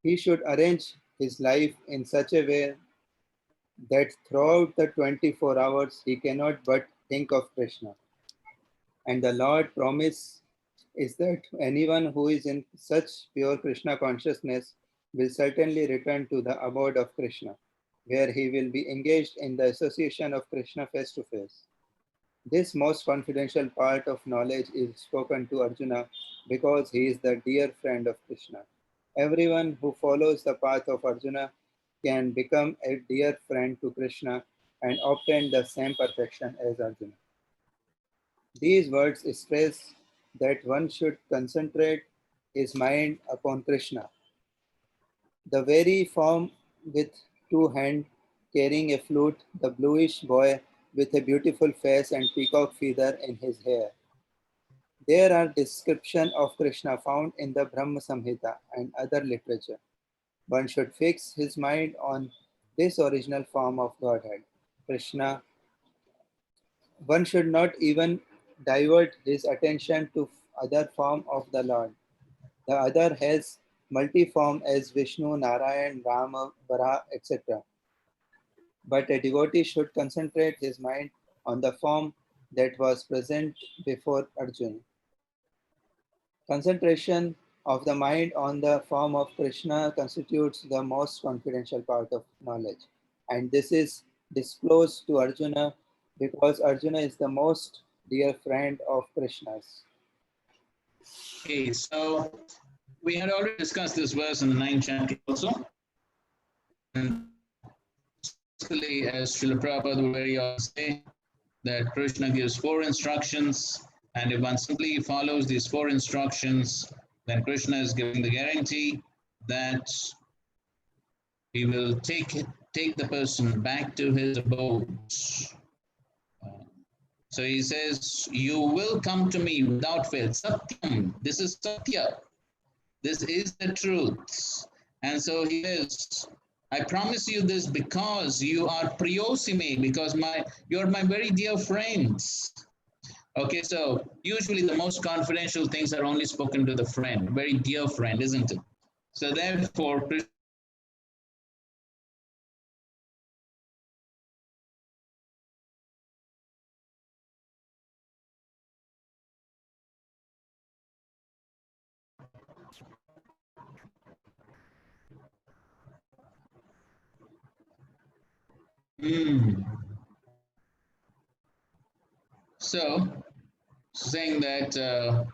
He should arrange his life in such a way that throughout the 24 hours he cannot but think of Krishna. And the Lord promise is that anyone who is in such pure Krishna consciousness will certainly return to the abode of Krishna, where he will be engaged in the association of Krishna face to face. This most confidential part of knowledge is spoken to Arjuna because he is the dear friend of Krishna. Everyone who follows the path of Arjuna can become a dear friend to Krishna and obtain the same perfection as Arjuna. These words stress that one should concentrate his mind upon Krishna. The very form with two hands carrying a flute, the bluish boy with a beautiful face and peacock feather in his hair. There are descriptions of Krishna found in the Brahma Samhita and other literature. One should fix his mind on this original form of Godhead, Krishna. One should not even divert his attention to other form of the Lord. The other has multi-form as Vishnu, Narayan, Rama, Vara, etc. But a devotee should concentrate his mind on the form that was present before Arjuna. Concentration of the mind on the form of Krishna constitutes the most confidential part of knowledge. And this is disclosed to Arjuna because Arjuna is the most dear friend of Krishna's. Okay, so we had already discussed this verse in the 9th chapter also. And basically, as Srila Prabhupada would very often say, that Krishna gives 4 instructions, and if one simply follows these 4 instructions, then Krishna is giving the guarantee that he will take the person back to his abode. So he says, you will come to me without fail. Satyam, this is Satya. This is the truth. And so he says, I promise you this because you are priyosime, because you're my very dear friends. Okay, so usually the most confidential things are only spoken to the friend, very dear friend, isn't it? So therefore, So, saying that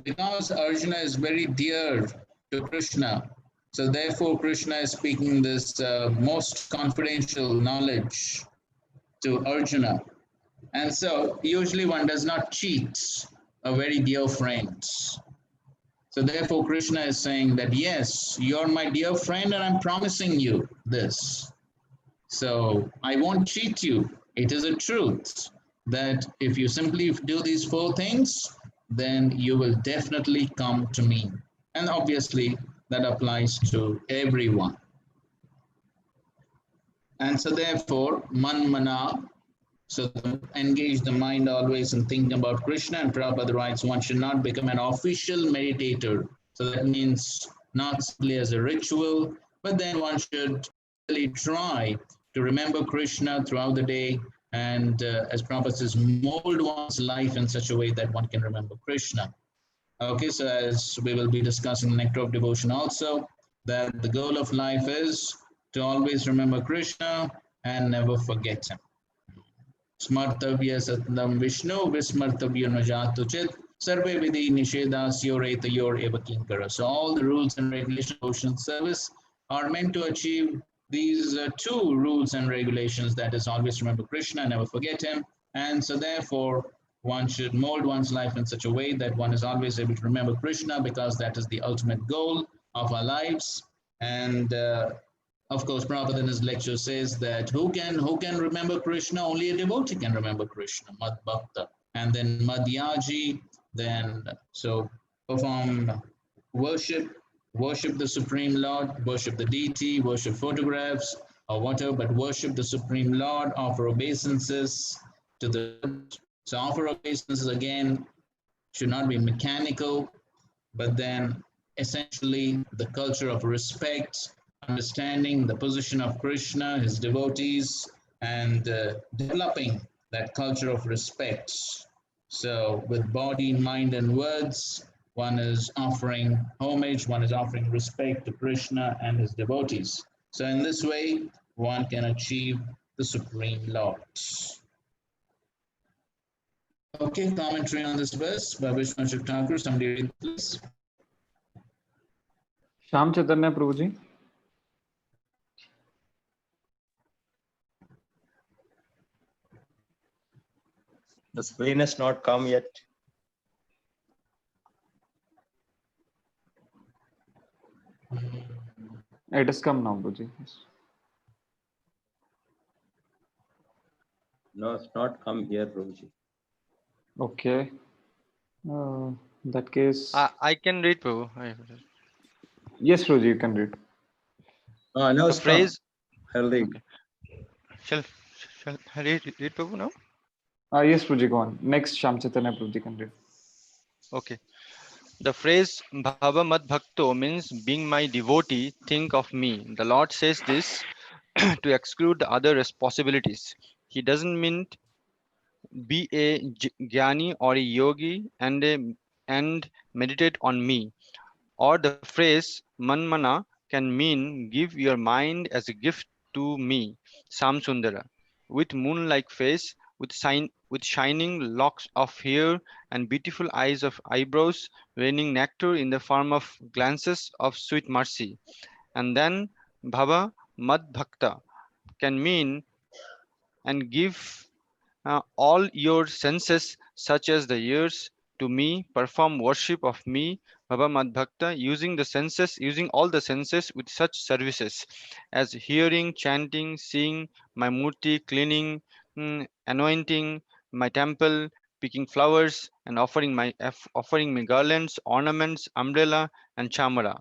because Arjuna is very dear to Krishna, so therefore Krishna is speaking this most confidential knowledge to Arjuna. And so usually one does not cheat a very dear friend. So therefore Krishna is saying that, yes, you're my dear friend and I'm promising you this. So I won't cheat you. It is a truth that if you simply do these 4 things, then you will definitely come to me. And obviously that applies to everyone. And so therefore, man mana, so engage the mind always in thinking about Krishna. And Prabhupada writes, one should not become an official meditator. So that means not simply as a ritual, but then one should really try to remember Krishna throughout the day. And as Prabhupada says, mold one's life in such a way that one can remember Krishna. Okay, so as we will be discussing Nectar of Devotion also, that the goal of life is to always remember Krishna and never forget him. Smartavya Satnam Vishnu Vismartavya Najatu Chit Sarve Vidhi Nishedasyor Etayor Eva Kinkara. So all the rules and regulations of ocean service are meant to achieve these two rules and regulations, that is, always remember Krishna, never forget him. And so therefore one should mold one's life in such a way that one is always able to remember Krishna, because that is the ultimate goal of our lives. And of course, Prabhupada in his lecture says that who can remember Krishna? Only a devotee can remember Krishna, Mad Bhakta. And then Madhyaji, then so perform worship the Supreme Lord, worship the deity, worship photographs or whatever, but worship the Supreme Lord, offer obeisances to the. So offer obeisances again should not be mechanical, but then essentially the culture of respect, understanding the position of Krishna, his devotees, and developing that culture of respect. So with body, mind, and words, one is offering homage, one is offering respect to Krishna and his devotees. So in this way, one can achieve the Supreme Lord. Okay, commentary on this verse by Vishwanath Thakur. Somebody read, please. Sham Chaitanya Prabhuji. The screen has not come yet. It has come now, Prabhuji. Yes. No, it's not come here, Prabhuji. Okay. In that case, I can read, Prabhu. yes, Prabhuji, you can read. No, The it's phrase. I'll read. Okay. Shall I read Prabhu now? Yes, Prabhuji, go on. Next, Sham Chaitanya Prabhuji can read. Okay. The phrase Bhava Mad Bhakto means being my devotee, think of me. The Lord says this to exclude the other possibilities. He doesn't mean be a jnani or a yogi and meditate on me. Or the phrase manmana can mean give your mind as a gift to me, Samsundara, with moon-like face, with shining locks of hair and beautiful eyes of eyebrows, raining nectar in the form of glances of sweet mercy. And then Bhava Mad Bhakta can mean and give all your senses, such as the ears, to me, perform worship of me, Bhava Mad Bhakta, using all the senses with such services as hearing, chanting, seeing my murti, cleaning, anointing my temple, picking flowers, and offering me garlands, ornaments, umbrella, and chamara.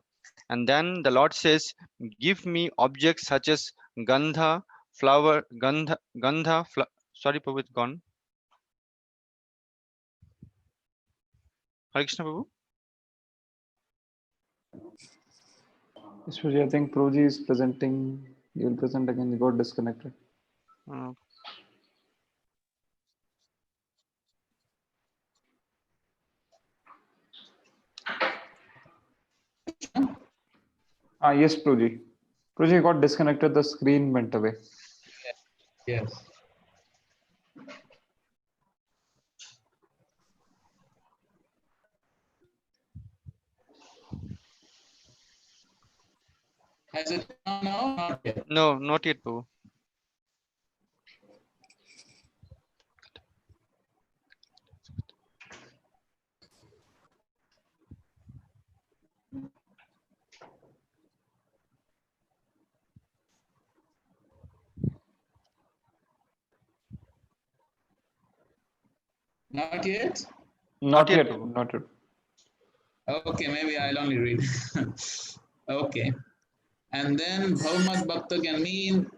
And then the Lord says, give me objects such as gandha, flower, gandha, sorry, Prabhu, it's gone. Hare Krishna, Prabhu. Yes, Prabhuji, I think Prabhuji is presenting. He will present again. He got disconnected. Yes, Prabhuji. Prabhuji got disconnected. The screen went away. Yes. Has it come now? Not yet. No, not yet, Prabhu. Not yet? Not yet. Not yet. Okay, maybe I'll only read. Okay. And then Bhavamad Bhakta can mean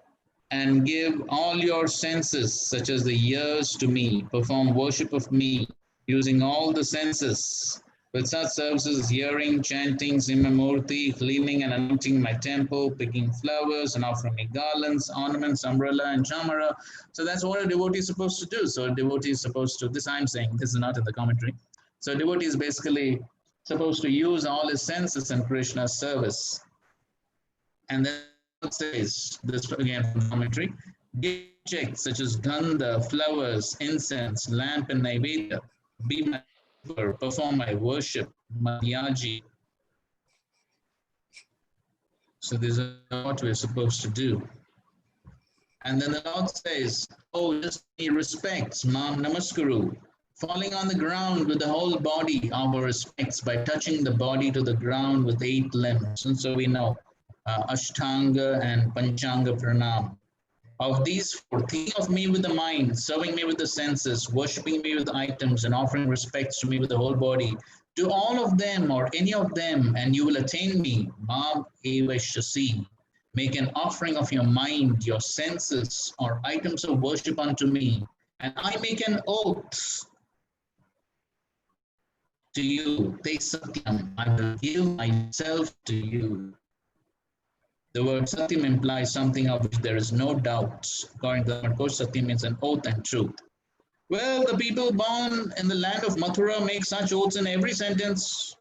and give all your senses, such as the ears, to me, perform worship of me, using all the senses. With such services, hearing, chanting, Simamurti, cleaning and anointing my temple, picking flowers and offering me garlands, ornaments, umbrella, and chamara. So that's what a devotee is supposed to do. So a devotee is supposed to, this I'm saying, this is not in the commentary. So a devotee is basically supposed to use all his senses in Krishna's service. And then it says, this again from commentary, Give objects such as gandha, flowers, incense, lamp, and naivedya. Be my worshipper, perform my worship, my yaji. So this is what we're supposed to do. And then the Lord says, oh, just pay respects, Mam Namaskaru, falling on the ground with the whole body, our respects, by touching the body to the ground with 8 limbs. And so we know Ashtanga and Panchanga Pranam. Of these 4, thinking of me with the mind, serving me with the senses, worshipping me with items, and offering respects to me with the whole body, do all of them or any of them, and you will attain me. Mam eva shasi. Make an offering of your mind, your senses, or items of worship unto me, and I make an oath to you. Te satyam, I will give myself to you. The word satyam implies something of which there is no doubt. According to the of course, satyam means an oath and truth. Well, the people born in the land of Mathura make such oaths in every sentence.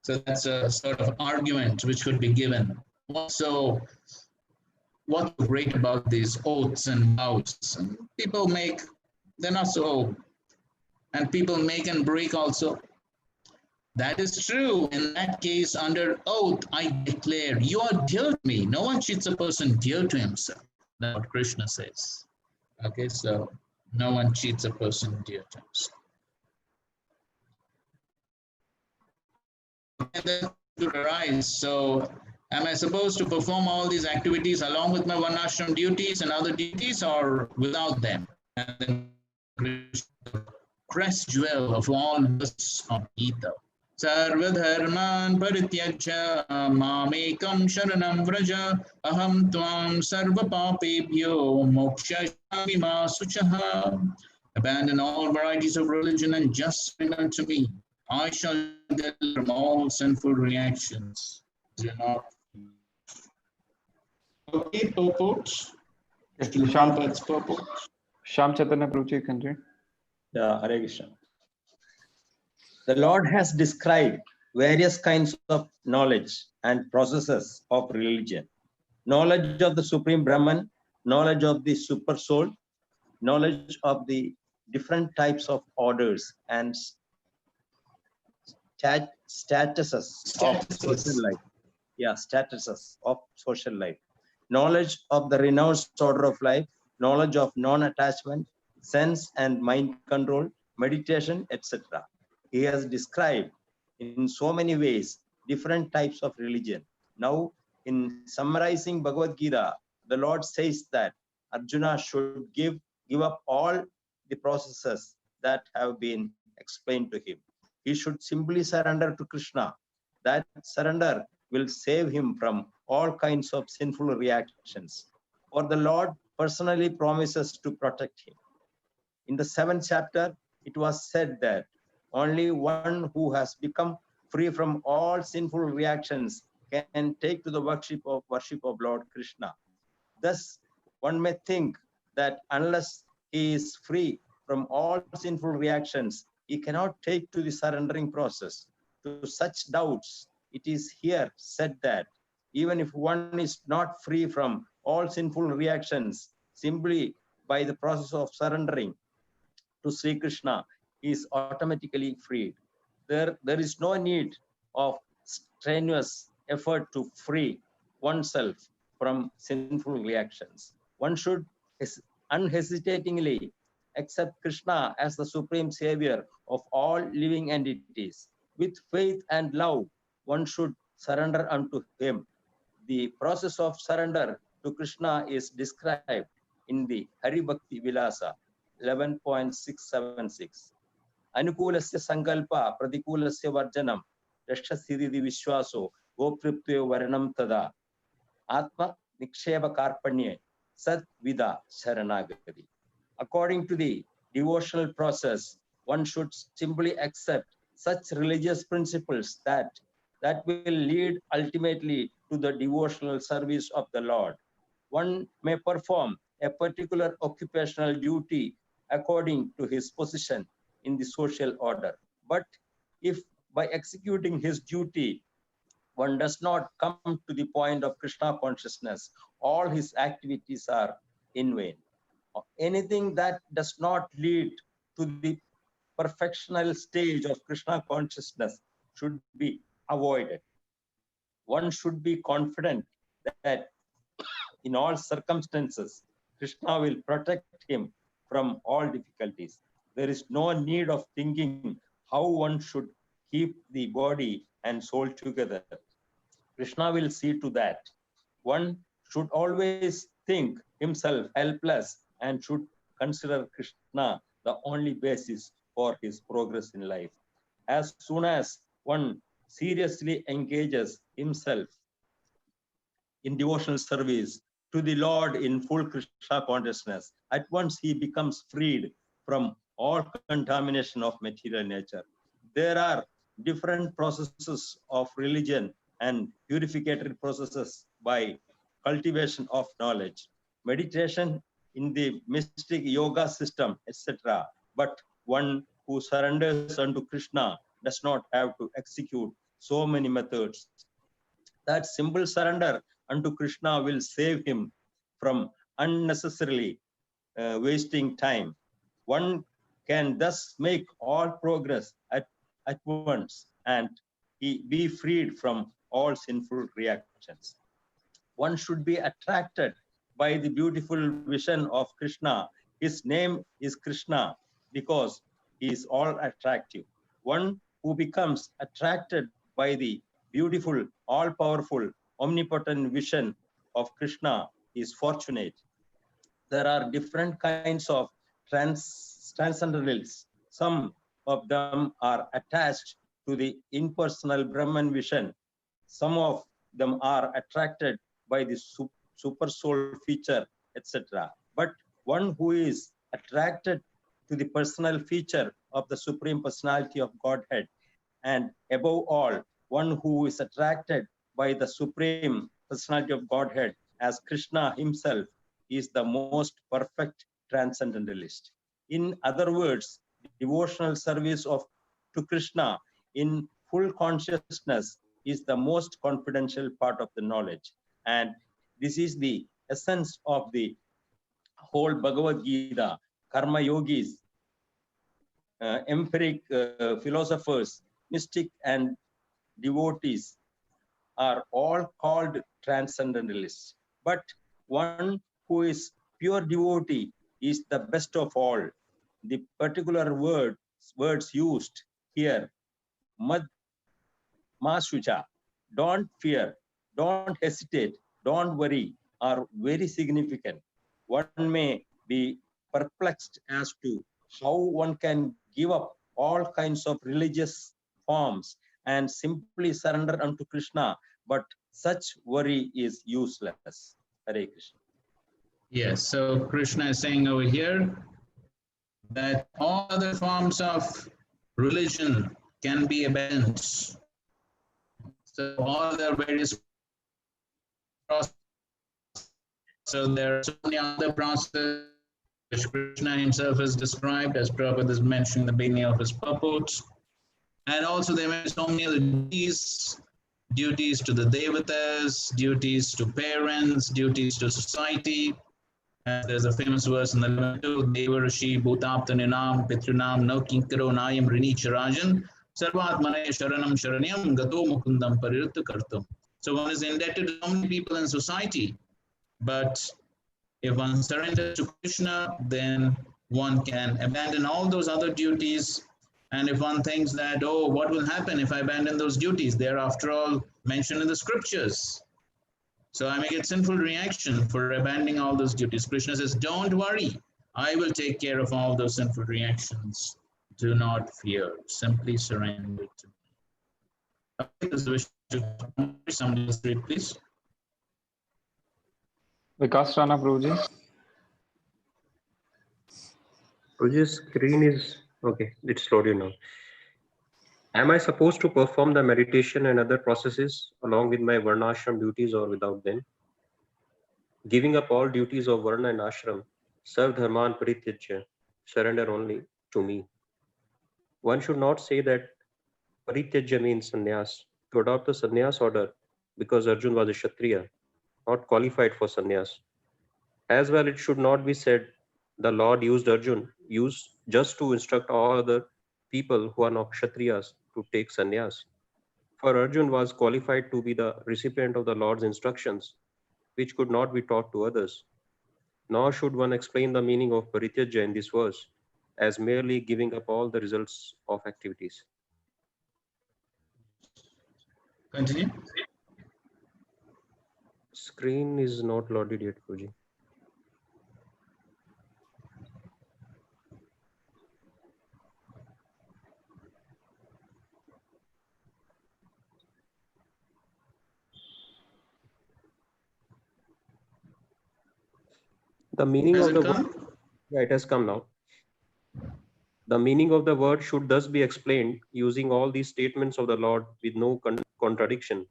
So that's a sort of argument which could be given. What's great about these oaths and vows? And people make, they're not so, and people make and break also. That is true. In that case, under oath, I declare, you are dear to me. No one cheats a person dear to himself. That's what Krishna says. Okay, so no one cheats a person dear to himself. And then to arise. So am I supposed to perform all these activities along with my Varnashram duties and other duties, or without them? And then the crest jewel of all verses of Gita. Sarvadharman parityajya mamekam sharanam vraja aham tvam sarva papebhyo mokshayami ma suchaha. Abandon all varieties of religion and just bring unto me. I shall deliver from all sinful reactions. Do not. Okay, purport. Sham Chaitanya Prabhuji, can read. Yeah, Hare Krishna. The Lord has described various kinds of knowledge and processes of religion. Knowledge of the Supreme Brahman, knowledge of the Super Soul, knowledge of the different types of orders and statuses of social life. Yeah, statuses of social life. Knowledge of the renounced order of life, knowledge of non-attachment, sense and mind control, meditation, etc. He has described in so many ways different types of religion. Now, in summarizing Bhagavad Gita, the Lord says that Arjuna should give up all the processes that have been explained to him. He should simply surrender to Krishna. That surrender will save him from all kinds of sinful reactions. For the Lord personally promises to protect him. In the 7th chapter, it was said that only one who has become free from all sinful reactions can take to the worship of Lord Krishna. Thus, one may think that unless he is free from all sinful reactions, he cannot take to the surrendering process. To such doubts, it is here said that even if one is not free from all sinful reactions, simply by the process of surrendering to Sri Krishna, he is automatically freed. There is no need of strenuous effort to free oneself from sinful reactions. One should unhesitatingly accept Krishna as the supreme savior of all living entities. With faith and love, one should surrender unto him. The process of surrender to Krishna is described in the Hari Bhakti Vilasa 11.676. Anukulasya sankalpa pratikulasya varjanam rashasthidhi vishwaso gopritve varanam tada atma niksheva karpanye sat vida sharanagati. According to the devotional process, one should simply accept such religious principles that will lead ultimately to the devotional service of the Lord. One may perform a particular occupational duty according to his position in the social order. But if by executing his duty, one does not come to the point of Krishna consciousness, all his activities are in vain. Anything that does not lead to the perfectional stage of Krishna consciousness should be avoided. One should be confident that in all circumstances, Krishna will protect him from all difficulties. There is no need of thinking how one should keep the body and soul together. Krishna will see to that. One should always think himself helpless and should consider Krishna the only basis for his progress in life. As soon as one seriously engages himself in devotional service to the Lord in full Krishna consciousness, at once he becomes freed from all contamination of material nature. There are different processes of religion and purificatory processes by cultivation of knowledge, meditation in the mystic yoga system, etc. But one who surrenders unto Krishna does not have to execute so many methods. That simple surrender unto Krishna will save him from unnecessarily wasting time. One can thus make all progress at once and he be freed from all sinful reactions. One should be attracted by the beautiful vision of Krishna. His name is Krishna because he is all attractive. One who becomes attracted by the beautiful, all-powerful, omnipotent vision of Krishna is fortunate. There are different kinds of transcendentalists. Some of them are attached to the impersonal Brahman vision. Some of them are attracted by the super soul feature, etc. But one who is attracted to the personal feature of the Supreme Personality of Godhead, and above all, one who is attracted by the Supreme Personality of Godhead as Krishna himself, is the most perfect transcendentalist. In other words, devotional service to Krishna in full consciousness is the most confidential part of the knowledge. And this is the essence of the whole Bhagavad Gita. Karma yogis, empiric philosophers, mystic and devotees are all called transcendentalists. But one who is pure devotee is the best of all. The particular words used here, mad masuja, don't fear, don't hesitate, don't worry, are very significant. One may be perplexed as to how one can give up all kinds of religious forms and simply surrender unto Krishna, but such worry is useless. Hare Krishna. Yes, so Krishna is saying over here that all other forms of religion can be abandoned. So all the various processes, so there are so many other processes which Krishna himself has described, as Prabhupada is mentioning in the beginning of his purports. And also there are so many other duties to the devatas, duties to parents, duties to society. And there's a famous verse in the 11th, Deva Rishi Bhutaptaninam Pitrinam No Kinkaro Nayam Rini Charajan Sarvatmane Sharanam Sharanyam Gato Mukundam Parirtha Kartam. So one is indebted to so many people in society, but if one surrenders to Krishna, then one can abandon all those other duties. And if one thinks that, oh, what will happen if I abandon those duties? They are, after all, mentioned in the scriptures. So I may get sinful reaction for abandoning all those duties. Krishna says, don't worry. I will take care of all those sinful reactions. Do not fear. Simply surrender to me. Somebody else read, please. Vikas Rana Prabhuji. Prabhuji's screen is okay. It's loaded now. Am I supposed to perform the meditation and other processes along with my Varna Ashram duties or without them? Giving up all duties of Varna and Ashram, serve Dharman Parityajya, surrender only to me. One should not say that Parityajya means sannyas. To adopt the sannyas order because Arjun was a Kshatriya, not qualified for sannyas. As well, it should not be said the Lord used Arjun used just to instruct all other people who are not Kshatriyas to take sannyas. For Arjun was qualified to be the recipient of the Lord's instructions, which could not be taught to others. Nor should one explain the meaning of Parityaja in this verse as merely giving up all the results of activities. Continue. Screen is not loaded yet, Puji. The meaning Has of it the come? word, yeah, it has come now. The meaning of the word should thus be explained using all these statements of the Lord with no contradiction.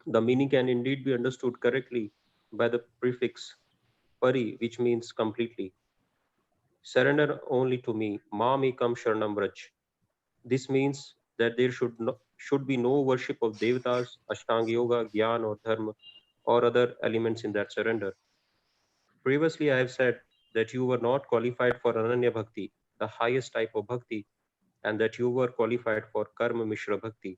The meaning can indeed be understood correctly by the prefix pari, which means completely. Surrender only to me, mam ekam sharanam vraj. This means that there should be no worship of devatas, ashtanga yoga, gyan or dharma or other elements in that surrender. Previously, I have said that you were not qualified for Ananya Bhakti, the highest type of bhakti, and that you were qualified for Karma Mishra Bhakti.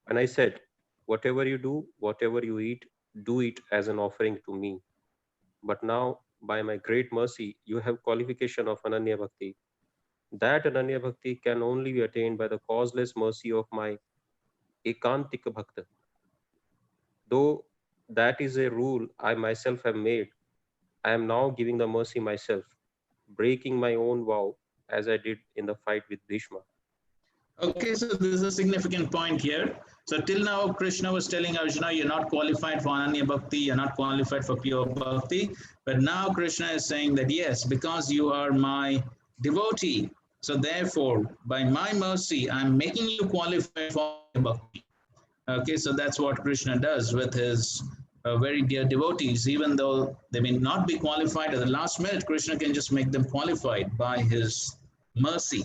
And I said, whatever you do, whatever you eat, do it as an offering to me. But now, by my great mercy, you have qualification of Ananya Bhakti. That Ananya Bhakti can only be attained by the causeless mercy of my Ekantika Bhakta. Though that is a rule I myself have made, I am now giving the mercy myself, breaking my own vow as I did in the fight with Bhishma. Okay, so this is a significant point here. So till now, Krishna was telling Arjuna, you're not qualified for Ananya Bhakti, you're not qualified for pure Bhakti. But now Krishna is saying that, yes, because you are my devotee, so therefore, by my mercy, I'm making you qualified for Ananya Bhakti. Okay, so that's what Krishna does with his very dear devotees. Even though they may not be qualified at the last minute, Krishna can just make them qualified by his mercy.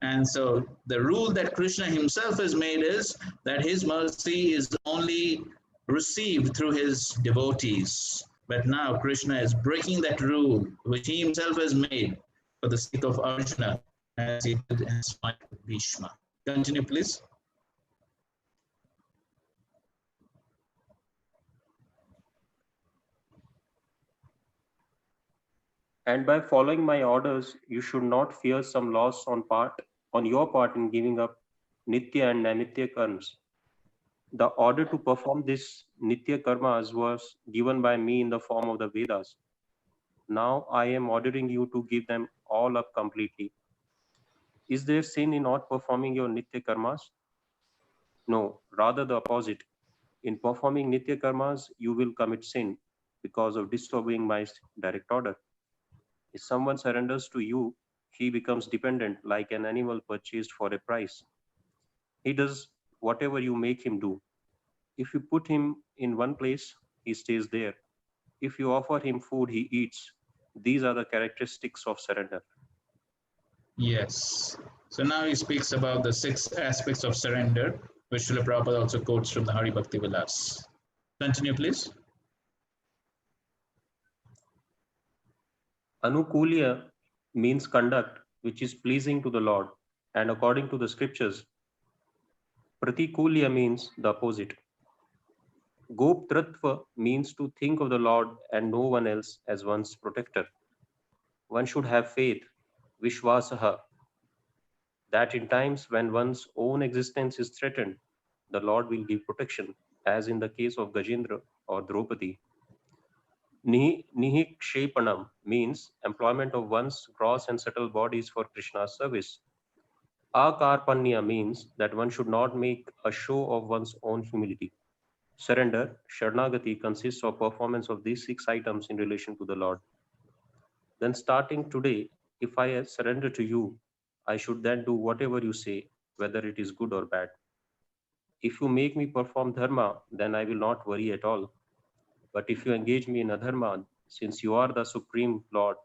And so the rule that Krishna himself has made is that his mercy is only received through his devotees. But now Krishna is breaking that rule, which he himself has made for the sake of Arjuna, as he did in his fight with Bhishma. Continue, please. And by following my orders, you should not fear some loss on your part in giving up Nitya and Nanitya karmas. The order to perform this Nitya karmas was given by me in the form of the Vedas. Now I am ordering you to give them all up completely. Is there sin in not performing your Nitya karmas? No, rather the opposite. In performing Nitya karmas, you will commit sin because of disobeying my direct order. If someone surrenders to you, he becomes dependent like an animal purchased for a price. He does whatever you make him do. If you put him in one place, he stays there. If you offer him food, he eats. These are the characteristics of surrender. Yes. So now he speaks about the 6 aspects of surrender, which Srila Prabhupada also quotes from the Hari Bhakti Vilas. Continue, please. Anukulya means conduct which is pleasing to the Lord, and according to the scriptures, Pratikulya means the opposite. Goptratva means to think of the Lord and no one else as one's protector. One should have faith, Vishwasaha, that in times when one's own existence is threatened, the Lord will give protection, as in the case of Gajendra or Draupadi. Nihikshepanam means employment of one's gross and subtle bodies for Krishna's service. Akarpanya means that one should not make a show of one's own humility. Surrender, Sharanagati, consists of performance of these 6 items in relation to the Lord. Then starting today, if I surrender to you, I should then do whatever you say, whether it is good or bad. If you make me perform dharma, then I will not worry at all. But if you engage me in adharma, since you are the Supreme Lord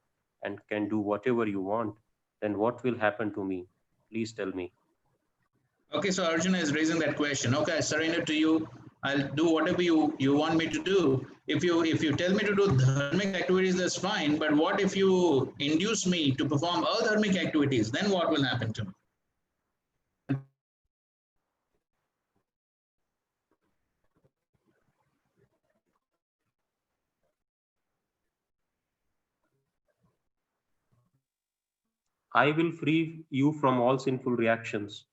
and can do whatever you want, then what will happen to me? Please tell me. Okay, so Arjuna is raising that question. Okay, I surrender to you. I'll do whatever you want me to do. If you tell me to do dharmic activities, that's fine. But what if you induce me to perform adharmic activities? Then what will happen to me? I will free you from all sinful reactions,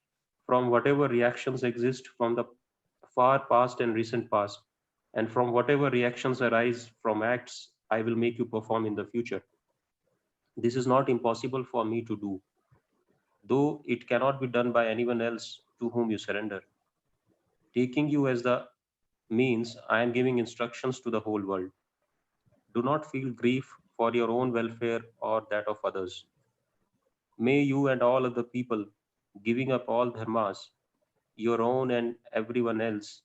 from whatever reactions exist from the far past and recent past, and from whatever reactions arise from acts I will make you perform in the future. This is not impossible for me to do, though it cannot be done by anyone else to whom you surrender. Taking you as the means, I am giving instructions to the whole world. Do not feel grief for your own welfare or that of others. May you and all other people, giving up all dharmas, your own and everyone else,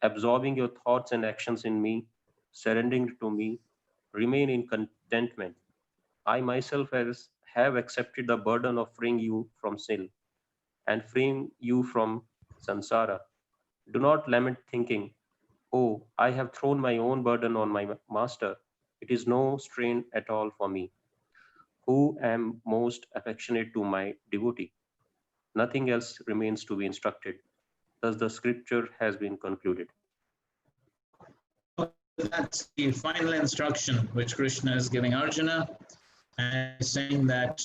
absorbing your thoughts and actions in me, surrendering to me, remain in contentment. I myself have accepted the burden of freeing you from sin and freeing you from samsara. Do not lament thinking, oh, I have thrown my own burden on my master. It is no strain at all for me, who am most affectionate to my devotee. Nothing else remains to be instructed. Thus the scripture has been concluded. That's the final instruction which Krishna is giving Arjuna, and he's saying that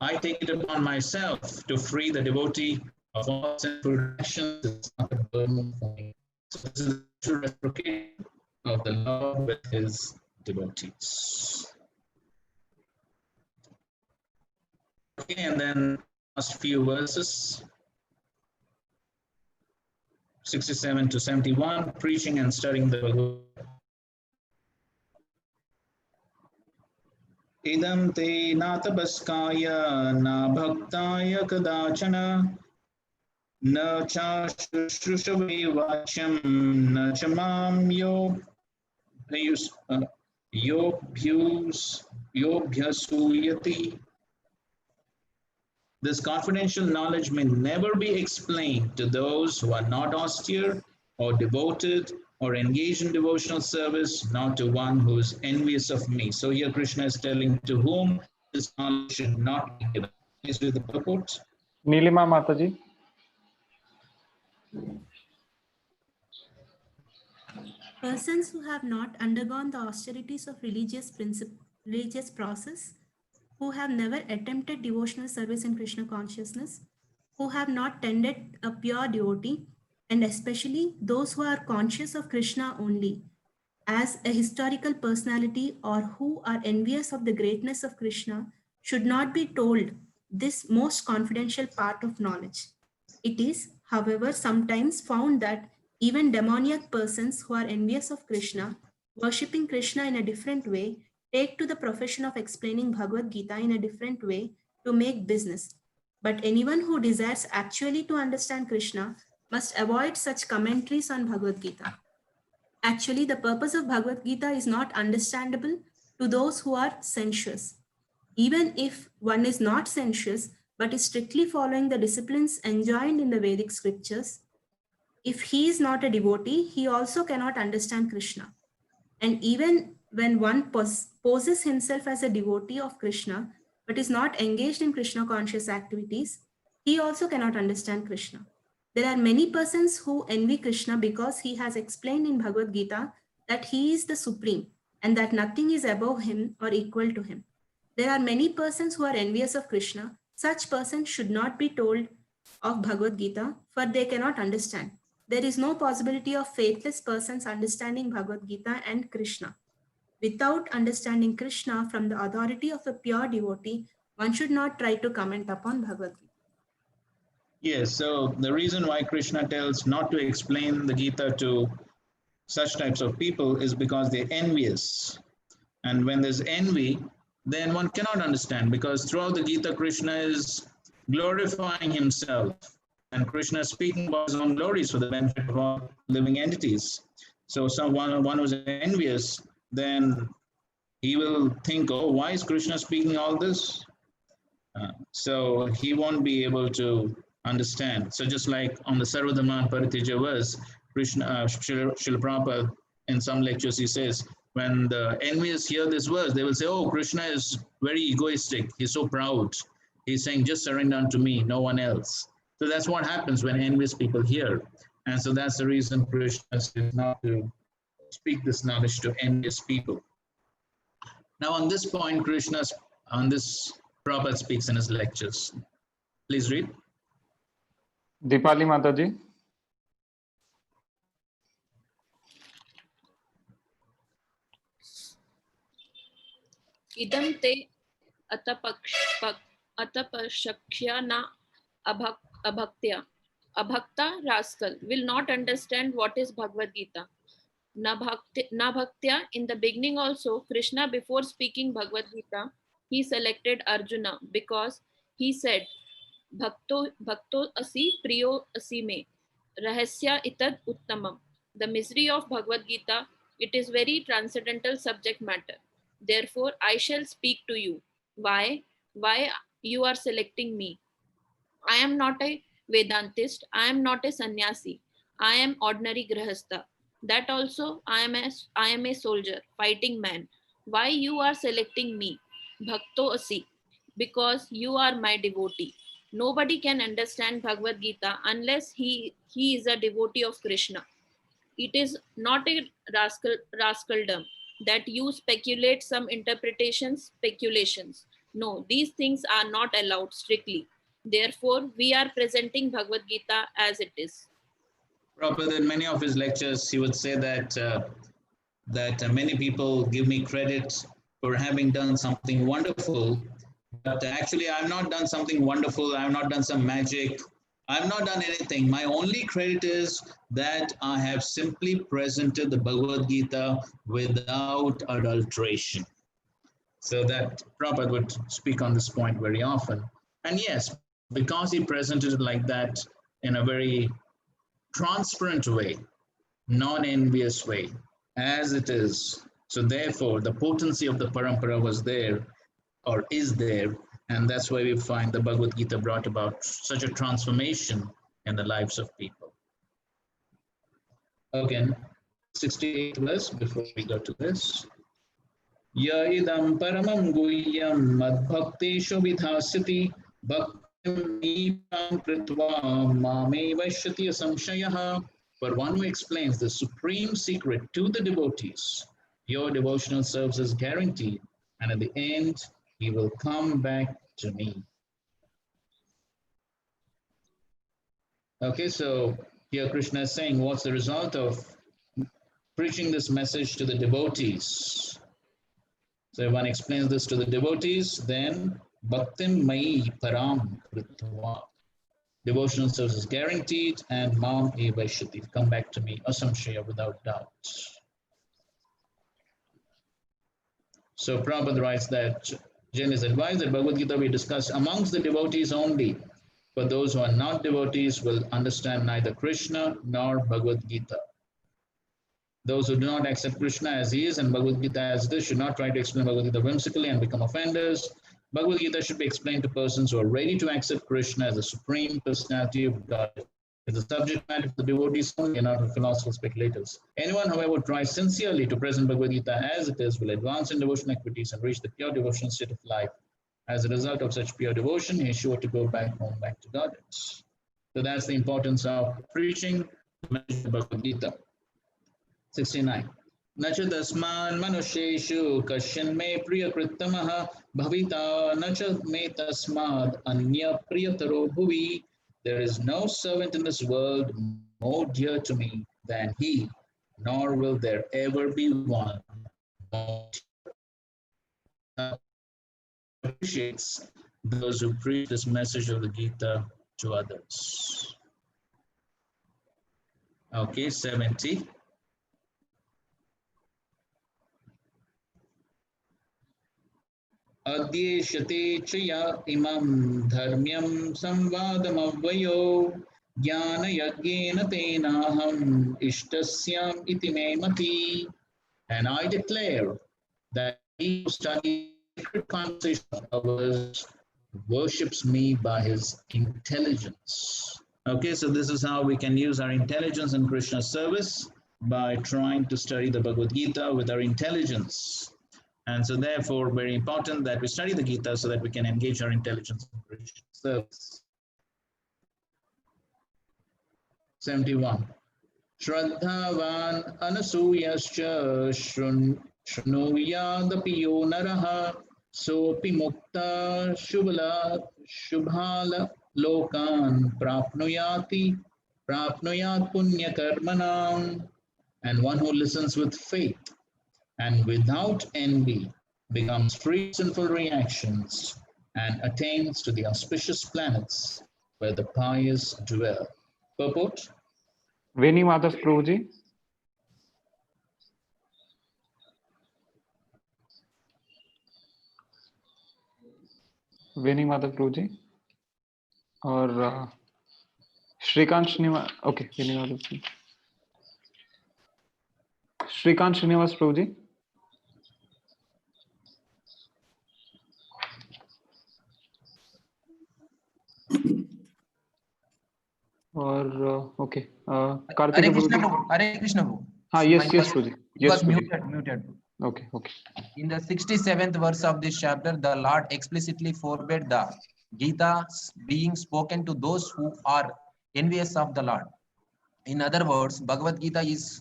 I take it upon myself to free the devotee of all sinful actions. It's not a burden for me. So this is the true reciprocation of the Lord with his devotees. Okay, and then last few verses, 67 to 71, preaching and studying the Bhagavad. Idam te natapaskaya na bhaktaya kadachana na cha shushrushavi vachyam na chamam yobhyasuyati. This confidential knowledge may never be explained to those who are not austere or devoted or engaged in devotional service, not to one who is envious of me. So here Krishna is telling to whom this knowledge should not be given. Please read the purport. Nilima Mataji. Persons who have not undergone the austerities of religious process, who have never attempted devotional service in Krishna consciousness, who have not tended a pure devotee, and especially those who are conscious of Krishna only as a historical personality or who are envious of the greatness of Krishna, should not be told this most confidential part of knowledge. It is, however, sometimes found that even demoniac persons who are envious of Krishna, worshipping Krishna in a different way, take to the profession of explaining Bhagavad Gita in a different way to make business. But anyone who desires actually to understand Krishna must avoid such commentaries on Bhagavad Gita. Actually, the purpose of Bhagavad Gita is not understandable to those who are sensuous. Even if one is not sensuous, but is strictly following the disciplines enjoined in the Vedic scriptures, if he is not a devotee, he also cannot understand Krishna. And even when one poses himself as a devotee of Krishna, but is not engaged in Krishna conscious activities, he also cannot understand Krishna. There are many persons who envy Krishna because he has explained in Bhagavad Gita that he is the supreme and that nothing is above him or equal to him. There are many persons who are envious of Krishna. Such persons should not be told of Bhagavad Gita, for they cannot understand. There is no possibility of faithless persons understanding Bhagavad Gita and Krishna. Without understanding Krishna from the authority of a pure devotee, one should not try to comment upon Bhagavad Gita. Yes, so the reason why Krishna tells not to explain the Gita to such types of people is because they're envious. And when there's envy, then one cannot understand, because throughout the Gita, Krishna is glorifying himself, and Krishna is speaking about his own glories for the benefit of all living entities. So someone who's envious, then he will think, oh, why is Krishna speaking all this? So he won't be able to understand. So just like on the Sarvadharman Parityaja verse, Krishna, Srila Prabhupada, in some lectures, he says, when the envious hear this verse, they will say, oh, Krishna is very egoistic. He's so proud. He's saying, just surrender unto me, no one else. So that's what happens when envious people hear. And so that's the reason Krishna says not to speak this knowledge to envious people. Now on this point, on this, Prabhupada speaks in his lectures. Please read. Dipali Mataji. Idam te atapashakya na abhaktya. Abhakta rascal will not understand what is Bhagavad Gita. Na bhaktya, in the beginning also, Krishna, before speaking Bhagavad Gita, he selected Arjuna because he said, Bhakto asi priyo asi me, rahasya itad uttamam. The misery of Bhagavad Gita, it is very transcendental subject matter. Therefore, I shall speak to you. Why? Why you are selecting me? I am not a Vedantist. I am not a sannyasi. I am ordinary grahastha. That also I am a soldier, fighting man. Why you are selecting me? Bhakto asi. Because you are my devotee. Nobody can understand Bhagavad Gita unless he is a devotee of Krishna. It is not a rascaldom that you speculate some interpretations, speculations. No, these things are not allowed strictly. Therefore, we are presenting Bhagavad Gita as it is. Prabhupada, in many of his lectures, he would say that many people give me credit for having done something wonderful, but actually I've not done something wonderful. I've not done some magic. I've not done anything. My only credit is that I have simply presented the Bhagavad Gita without adulteration. So that Prabhupada would speak on this point very often. And yes, because he presented it like that in a very transparent way, non-envious way, as it is. So therefore, the potency of the parampara was there, or is there, and that's why we find the Bhagavad Gita brought about such a transformation in the lives of people. Again, 68th verse before we go to this. Ya idam paramam guhyam madbhakteshu vidhasyati bhaktim nipam kritva mame vaishyati samshayaha. For one who explains the supreme secret to the devotees, your devotional service is guaranteed, and at the end, he will come back to me. Okay, so here Krishna is saying, what's the result of preaching this message to the devotees? So if one explains this to the devotees, then Bhaktim Mai Param Kritva. Devotional service is guaranteed, and Mam E Vaishyati, come back to me, asamshaya, without doubt. So Prabhupada writes that Jain is advised that Bhagavad Gita be discussed amongst the devotees only. For those who are not devotees will understand neither Krishna nor Bhagavad Gita. Those who do not accept Krishna as he is and Bhagavad Gita as this should not try to explain Bhagavad Gita whimsically and become offenders. Bhagavad Gita should be explained to persons who are ready to accept Krishna as the supreme personality of God. It's the subject matter of the devotees only and not of philosophical speculators. Anyone, however, tries sincerely to present Bhagavad Gita as it is will advance in devotional activities and reach the pure devotional state of life. As a result of such pure devotion, he is sure to go back home, back to God. So that's the importance of preaching the message of Bhagavad Gita. 69. Nacha tasman manusheshu kasyan me priyakrittamaha bhavita nacha me tasmad anya priyataro bhuvi. There is no servant in this world more dear to me than he, nor will there ever be one more dear. Appreciates those who preach this message of the Gita to others. Okay, 70. Adyeshate chaya imam dharmyam samvadamavvayo jnana yagyena tenaham ishtasyam iti me mati. And I declare that he who studies secret conversation of others worships me by his intelligence. Okay, so this is how we can use our intelligence in Krishna's service by trying to study the Bhagavad Gita with our intelligence. And so therefore, very important that we study the Gita so that we can engage our intelligence in Krishna's service. 71. Shraddhavan anasuyascha shrunuyadapi yo naraha sopi mukta shubhala lokan prapnuyat punya karmanam. And one who listens with faith and without envy becomes free of sinful reactions and attains to the auspicious planets where the pious dwell. Purport? Veni Madhav Prabhuji. Veni Madhav Prabhuji. Or Shrikant Srinivas. Okay, Veni Madhav Prabhuji. Shrikant Srinivas Prabhuji. Or okay, Karthik Hare Krishna Prabhuji. Prabhu. Hare Krishna Prabhu. Yes, My yes, voice Prabhuji. Yes, was Prabhuji. muted. Okay, okay. In the 67th verse of this chapter, the Lord explicitly forbade the Gita being spoken to those who are envious of the Lord. In other words, Bhagavad Gita is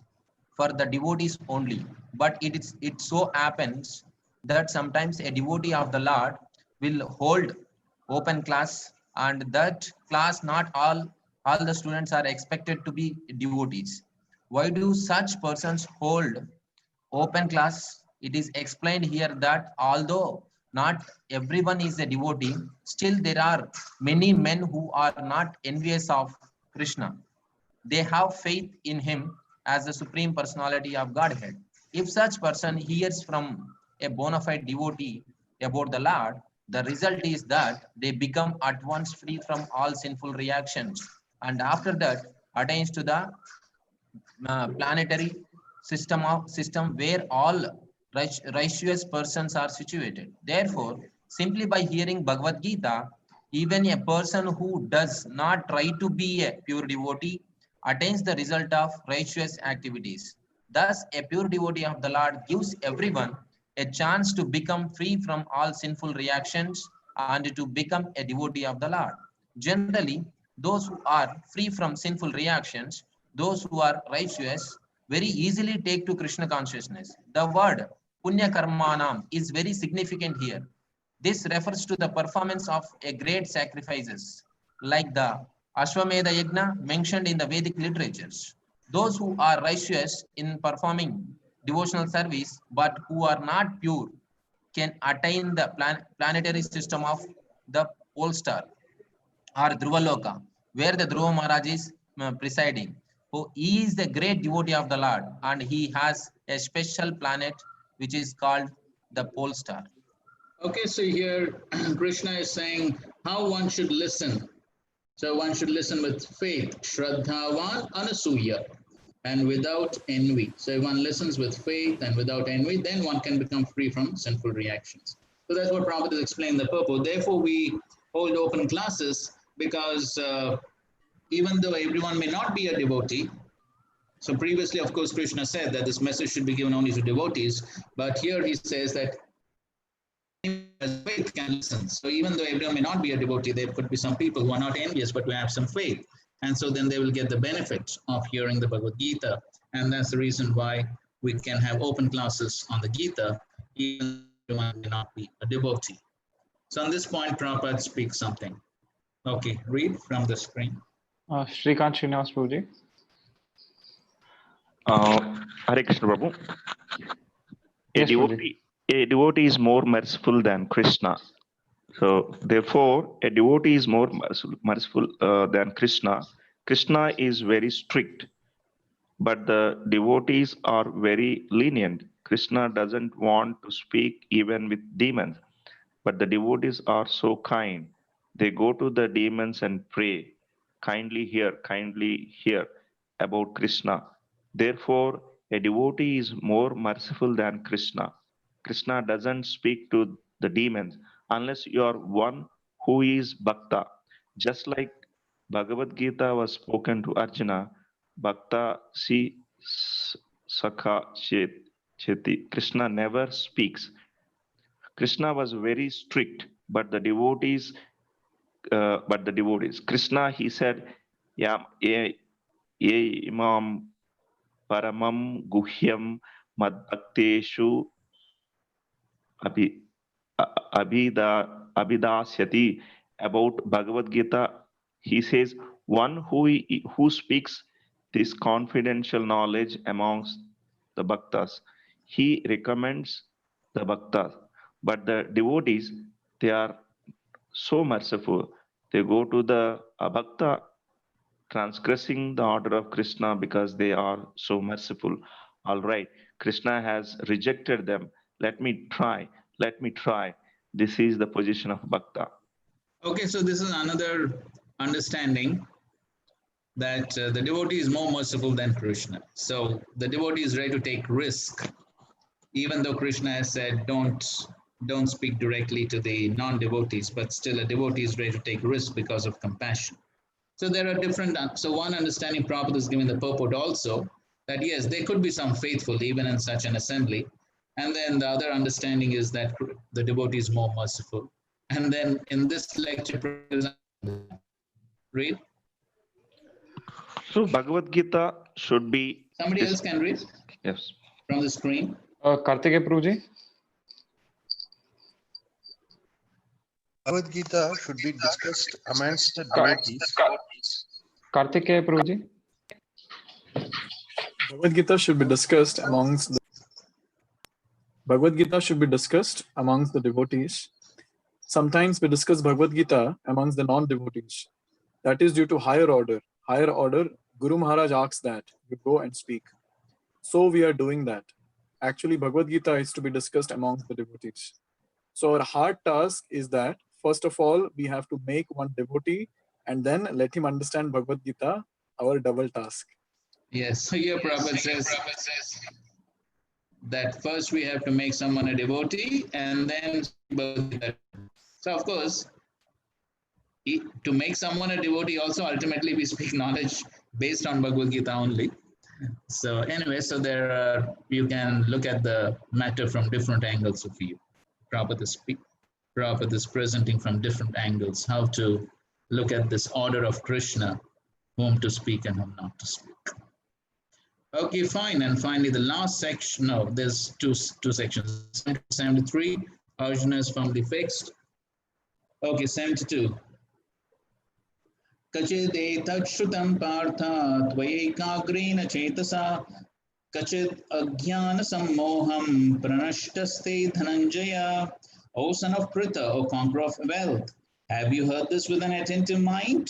for the devotees only. But it so happens that sometimes a devotee of the Lord will hold open class, and that class not all the students are expected to be devotees. Why do such persons hold open class? It is explained here that although not everyone is a devotee, still there are many men who are not envious of Krishna. They have faith in him as the supreme personality of Godhead. If such person hears from a bona fide devotee about the Lord, the result is that they become at once free from all sinful reactions, and after that attains to the planetary system where all righteous persons are situated. Therefore, simply by hearing Bhagavad Gita, even a person who does not try to be a pure devotee attains the result of righteous activities. Thus, a pure devotee of the Lord gives everyone a chance to become free from all sinful reactions and to become a devotee of the Lord. Generally, those who are free from sinful reactions, those who are righteous, very easily take to Krishna consciousness. The word Punya Karmanam is very significant here. This refers to the performance of a great sacrifices, like the Ashwamedha Yajna mentioned in the Vedic literatures. Those who are righteous in performing devotional service, but who are not pure, can attain the planetary system of the pole star or Dhruvaloka, where the Dhruva Maharaj is presiding. So he is the great devotee of the Lord, and he has a special planet which is called the pole star. Okay, so here Krishna is saying how one should listen. So one should listen with faith, Shraddhavan Anasuya, and without envy. So if one listens with faith and without envy, then one can become free from sinful reactions. So that's what Prabhupada is explaining the purpose. Therefore, we hold open classes because even though everyone may not be a devotee, so previously, of course, Krishna said that this message should be given only to devotees, but here he says that as faith can listen. So even though everyone may not be a devotee, there could be some people who are not envious, but who have some faith. And so then they will get the benefit of hearing the Bhagavad Gita. And that's the reason why we can have open classes on the Gita, even though everyone may not be a devotee. So on this point, Prabhupada speaks something. Okay, read from the screen. Shrikant Srinivas Prabhuji. Hare Krishna Prabhu. Yes, A devotee is more merciful than Krishna. So therefore, a devotee is more merciful than Krishna. Krishna is very strict, but the devotees are very lenient. Krishna doesn't want to speak even with demons, but the devotees are so kind. They go to the demons and pray, kindly hear about Krishna. Therefore, a devotee is more merciful than Krishna. Krishna doesn't speak to the demons unless you are one who is bhakta. Just like Bhagavad Gita was spoken to Arjuna. Bhakta si sakha cheti. Krishna never speaks. Krishna was very strict, but the devotees, Krishna, he said, "Yam ye imam paramam guhyam madbhakteshu abhi, abhidasyati." About Bhagavad Gita, he says, one who speaks this confidential knowledge amongst the bhaktas. He recommends the bhaktas. But the devotees, they are so merciful. They go to the abhakta, transgressing the order of Krishna because they are so merciful. All right, Krishna has rejected them. Let me try. Let me try. This is the position of bhakta. Okay, so this is another understanding that the devotee is more merciful than Krishna. So the devotee is ready to take risk, even though Krishna has said don't speak directly to the non-devotees, but still a devotee is ready to take risk because of compassion. So there are different. So one understanding Prabhupada is giving the purport also that yes, there could be some faithful even in such an assembly, and then the other understanding is that the devotee is more merciful. And then in this lecture, read. So Bhagavad Gita should be. Somebody else can read. Yes. From the screen. Kartikeya Prabhuji. Bhagavad Gita should be discussed amongst the devotees. Kartikeya Prabhuji. Bhagavad Gita should be discussed amongst the Bhagavad Gita should be discussed amongst the devotees. Sometimes we discuss Bhagavad Gita amongst the non-devotees. That is due to higher order. Higher order, Guru Maharaj asks that you go and speak. So we are doing that. Actually, Bhagavad Gita is to be discussed amongst the devotees. So our hard task is that, first of all, we have to make one devotee and then let him understand Bhagavad Gita, our double task. Yes, so here Prabhupada says that first we have to make someone a devotee and then so of course to make someone a devotee also ultimately we speak knowledge based on Bhagavad Gita only. So anyway, so there are, you can look at the matter from different angles of view. Prabhupada is presenting from different angles how to look at this order of Krishna, whom to speak and whom not to speak. Okay, fine. And finally, the last section. No, there's two sections. 73, Arjuna is firmly fixed. Okay, 72. Kachid etat shrutam partha tvayekagrena chetasa kachid ajnana sammoham pranashtaste dhananjaya. O son of Pritha, O conqueror of wealth, have you heard this with an attentive mind?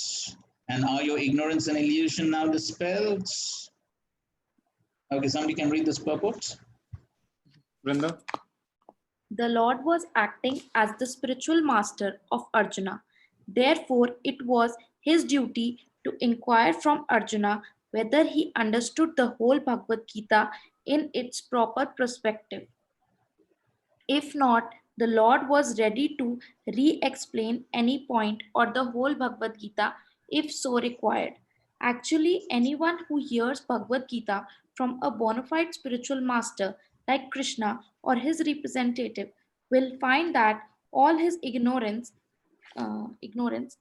And are your ignorance and illusion now dispelled? Okay, somebody can read this purport. Vrinda. The Lord was acting as the spiritual master of Arjuna. Therefore, it was his duty to inquire from Arjuna whether he understood the whole Bhagavad Gita in its proper perspective. If not, the Lord was ready to re-explain any point or the whole Bhagavad Gita if so required. Actually, anyone who hears Bhagavad Gita from a bona fide spiritual master like Krishna or his representative will find that all his ignorance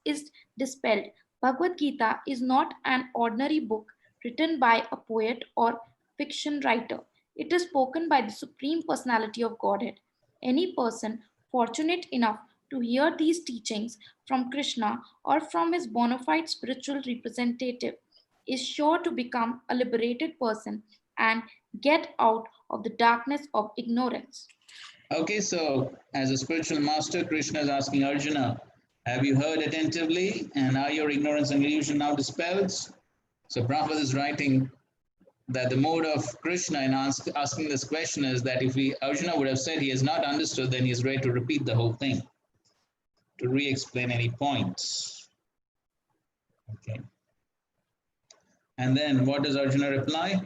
is dispelled. Bhagavad Gita is not an ordinary book written by a poet or fiction writer. It is spoken by the Supreme Personality of Godhead. Any person fortunate enough to hear these teachings from Krishna or from his bona fide spiritual representative is sure to become a liberated person and get out of the darkness of ignorance. Okay, so as a spiritual master, Krishna is asking Arjuna, have you heard attentively and are your ignorance and illusion now dispelled? So Prabhupada is writing that the mode of Krishna in asking this question is that if Arjuna would have said he has not understood, then he is ready to repeat the whole thing, to re-explain any points. Okay. And then what does Arjuna reply?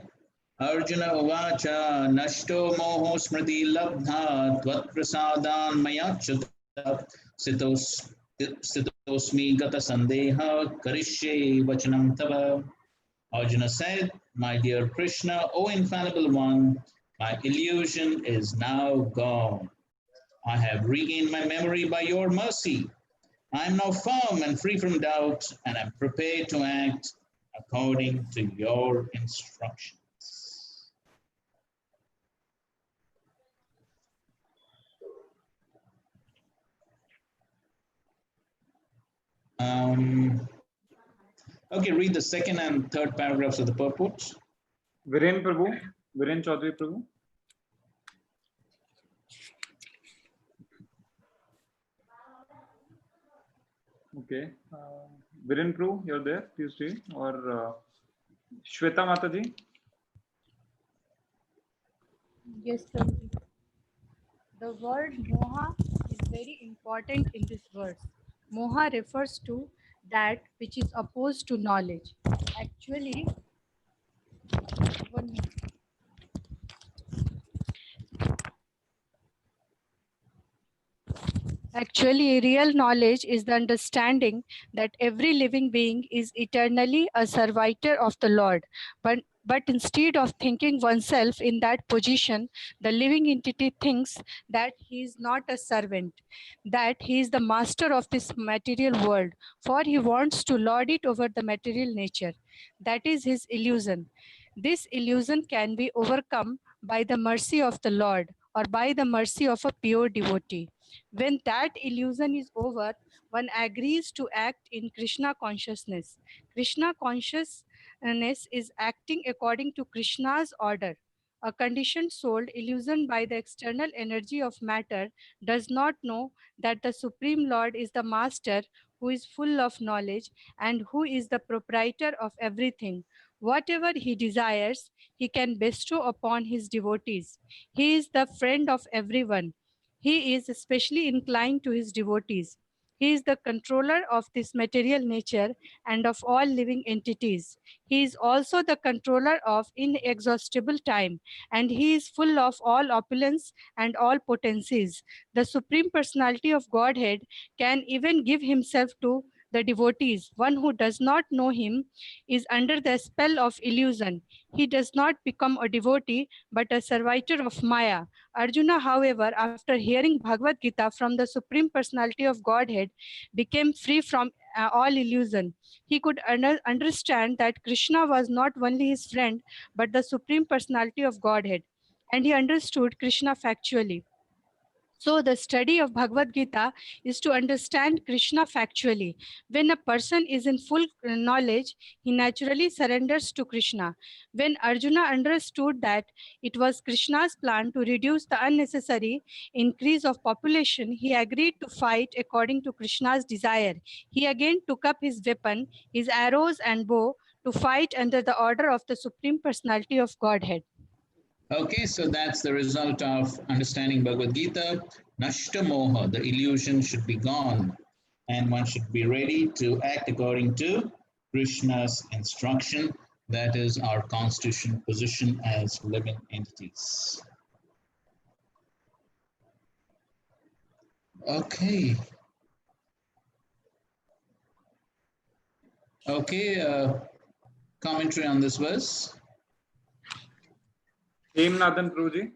Arjuna uvacha nashto moho smriti labdha tvat prasadan maya chutta sitos Sthitosmi gata sandeha karishye vachanam tava. Arjuna said, "My dear Krishna, O infallible one, my illusion is now gone. I have regained my memory by your mercy. I am now firm and free from doubt, and am prepared to act according to your instructions." Okay, read the second and third paragraphs of the purport. Viren Prabhu, Viren Chaudhary Prabhu. Okay. Viren Prabhu, you're there, please read. Or Shweta Mataji. Yes, sir. The word moha is very important in this verse. Moha refers to that which is opposed to knowledge. Actually, one minute. Actually, real knowledge is the understanding that every living being is eternally a servitor of the Lord. But instead of thinking oneself in that position, the living entity thinks that he is not a servant, that he is the master of this material world, for he wants to lord it over the material nature. That is his illusion. This illusion can be overcome by the mercy of the Lord or by the mercy of a pure devotee. When that illusion is over, one agrees to act in Krishna consciousness. Krishna consciousness is acting according to Krishna's order. A conditioned soul, illusioned by the external energy of matter, does not know that the Supreme Lord is the Master who is full of knowledge and who is the proprietor of everything. Whatever he desires, he can bestow upon his devotees. He is the friend of everyone. He is especially inclined to his devotees. He is the controller of this material nature and of all living entities. He is also the controller of inexhaustible time, and he is full of all opulence and all potencies. The Supreme Personality of Godhead can even give himself to the devotees. One who does not know him is under the spell of illusion. He does not become a devotee but a servitor of Maya. Arjuna, however, after hearing Bhagavad Gita from the Supreme Personality of Godhead, became free from all illusion. He could understand that Krishna was not only his friend but the Supreme Personality of Godhead, and he understood Krishna factually. So the study of Bhagavad Gita is to understand Krishna factually. When a person is in full knowledge, he naturally surrenders to Krishna. When Arjuna understood that it was Krishna's plan to reduce the unnecessary increase of population, he agreed to fight according to Krishna's desire. He again took up his weapon, his arrows and bow, to fight under the order of the Supreme Personality of Godhead. Okay, so that's the result of understanding Bhagavad Gita. Nashta moha, the illusion should be gone, and one should be ready to act according to Krishna's instruction. That is our constitutional position as living entities. Okay. Okay, commentary on this verse. Nathan Prabhuji.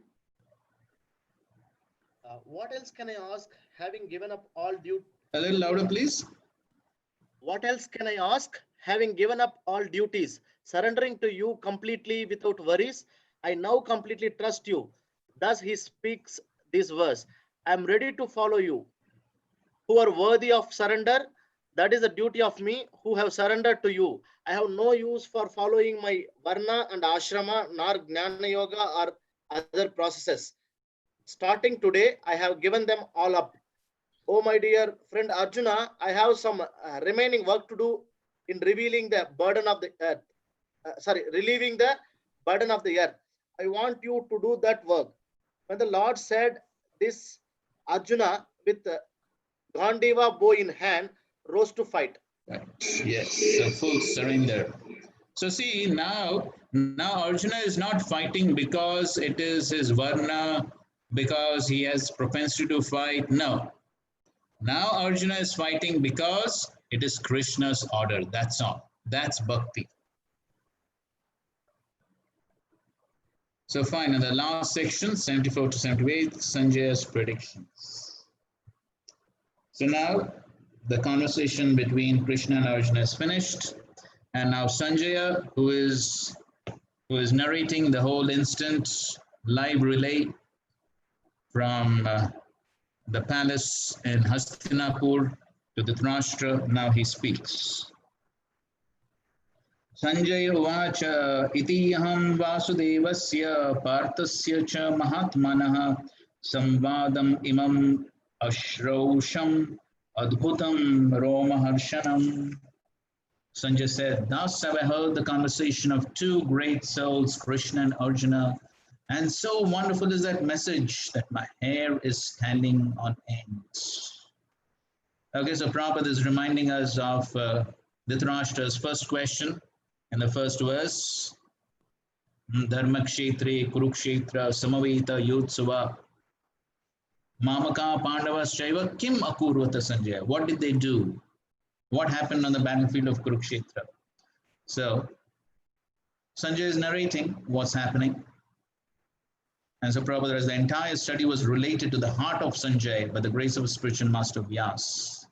What else can I ask, having given up all duty? A little louder, please. What else can I ask, having given up all duties, surrendering to you completely without worries? I now completely trust you. Thus he speaks this verse. I am ready to follow you, who are worthy of surrender. That is the duty of me, who have surrendered to you. I have no use for following my varna and ashrama, nor jnana yoga or other processes. Starting today, I have given them all up. Oh, my dear friend Arjuna, I have some remaining work to do in revealing the burden of the earth. Relieving the burden of the earth. I want you to do that work. When the Lord said this, Arjuna, with Gandiva bow in hand, rose to fight. Right. Yes, so full surrender. So see, now Arjuna is not fighting because it is his varna, because he has propensity to fight. No. Now Arjuna is fighting because it is Krishna's order. That's all. That's bhakti. So fine, in the last section, 74 to 78, Sanjaya's predictions. So now the conversation between Krishna and Arjuna is finished. And now Sanjaya, who is narrating the whole instant live relay from the palace in Hastinapur to Dhritarashtra, now he speaks. Sanjay Uvacha iti aham vasudevasya partasya cha mahatmanah samvadam imam ashrosham adbhutam romaharshanam. Sanjay said, thus have I heard the conversation of two great souls, Krishna and Arjuna, and so wonderful is that message that my hair is standing on end. Okay, so Prabhupada is reminding us of Dhritarashtra's first question in the first verse. Dharma kshetre kurukshetra samaveta yotsava mamaka pandavas shaiva kim akurvata Sanjaya. What did they do? What happened on the battlefield of Kurukshetra? So Sanjay is narrating what's happening. And so Prabhupada, as the entire study was related to the heart of Sanjay by the grace of spiritual master Vyas.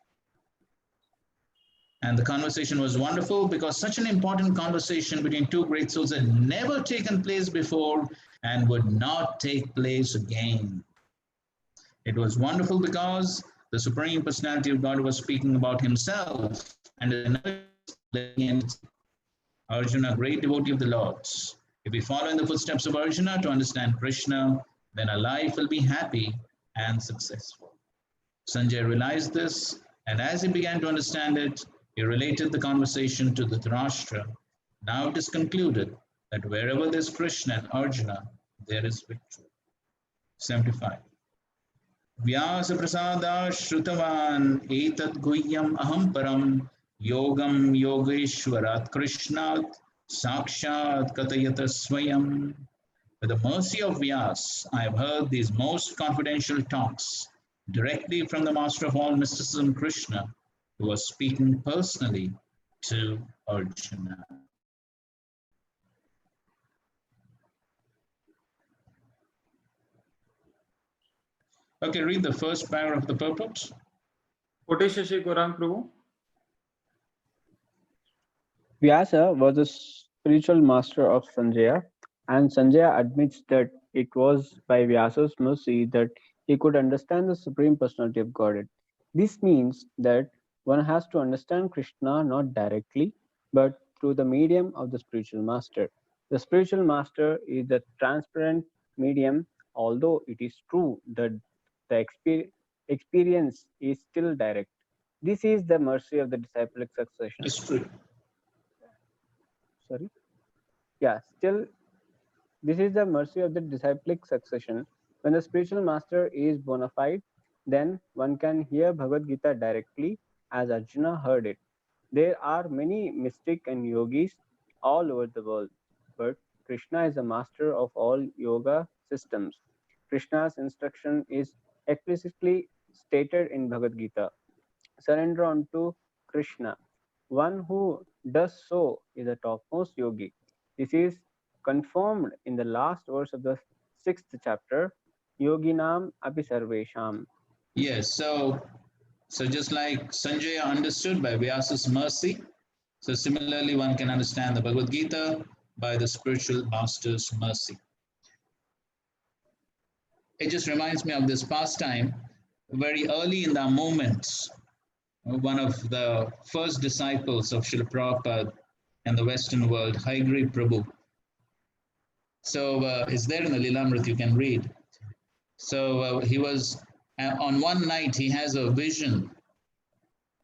And the conversation was wonderful because such an important conversation between two great souls had never taken place before and would not take place again. It was wonderful because the Supreme Personality of God was speaking about himself and Arjuna, great devotee of the Lord's. If we follow in the footsteps of Arjuna to understand Krishna, then our life will be happy and successful. Sanjay realized this, and as he began to understand it, he related the conversation to Dhritarashtra. Now it is concluded that wherever there is Krishna and Arjuna, there is victory. 75. Vyasa prasada shrutavan etat guhyam aham param yogam yogeshwarat krishnat sakshat katayata swayam. With the mercy of Vyas, I have heard these most confidential talks directly from the master of all mysticism, Krishna, who was speaking personally to Arjuna. Okay, read the first paragraph of the purport. Shashi Gaurang Prabhu. Vyasa was a spiritual master of Sanjaya, and Sanjaya admits that it was by Vyasa's mercy that he could understand the Supreme Personality of Godhead. This means that one has to understand Krishna not directly, but through the medium of the spiritual master. The spiritual master is the transparent medium, although it is true that the experience is still direct. This is the mercy of the disciplic succession. It's true. Sorry? Yeah, still, this is the mercy of the disciplic succession. When the spiritual master is bona fide, then one can hear Bhagavad Gita directly as Arjuna heard it. There are many mystic and yogis all over the world, but Krishna is the master of all yoga systems. Krishna's instruction is explicitly stated in Bhagavad Gita. Surrender unto Krishna. One who does so is a topmost yogi. This is confirmed in the last verse of the 6th chapter, Yoginam api sarvesham. Yes, so just like Sanjaya understood by Vyasa's mercy, so similarly one can understand the Bhagavad Gita by the spiritual master's mercy. It just reminds me of this pastime. Very early in the movement, one of the first disciples of Srila Prabhupada in the Western world, HG Prabhu. So it's there in the Lilamrit, you can read. So he was, on one night, he has a vision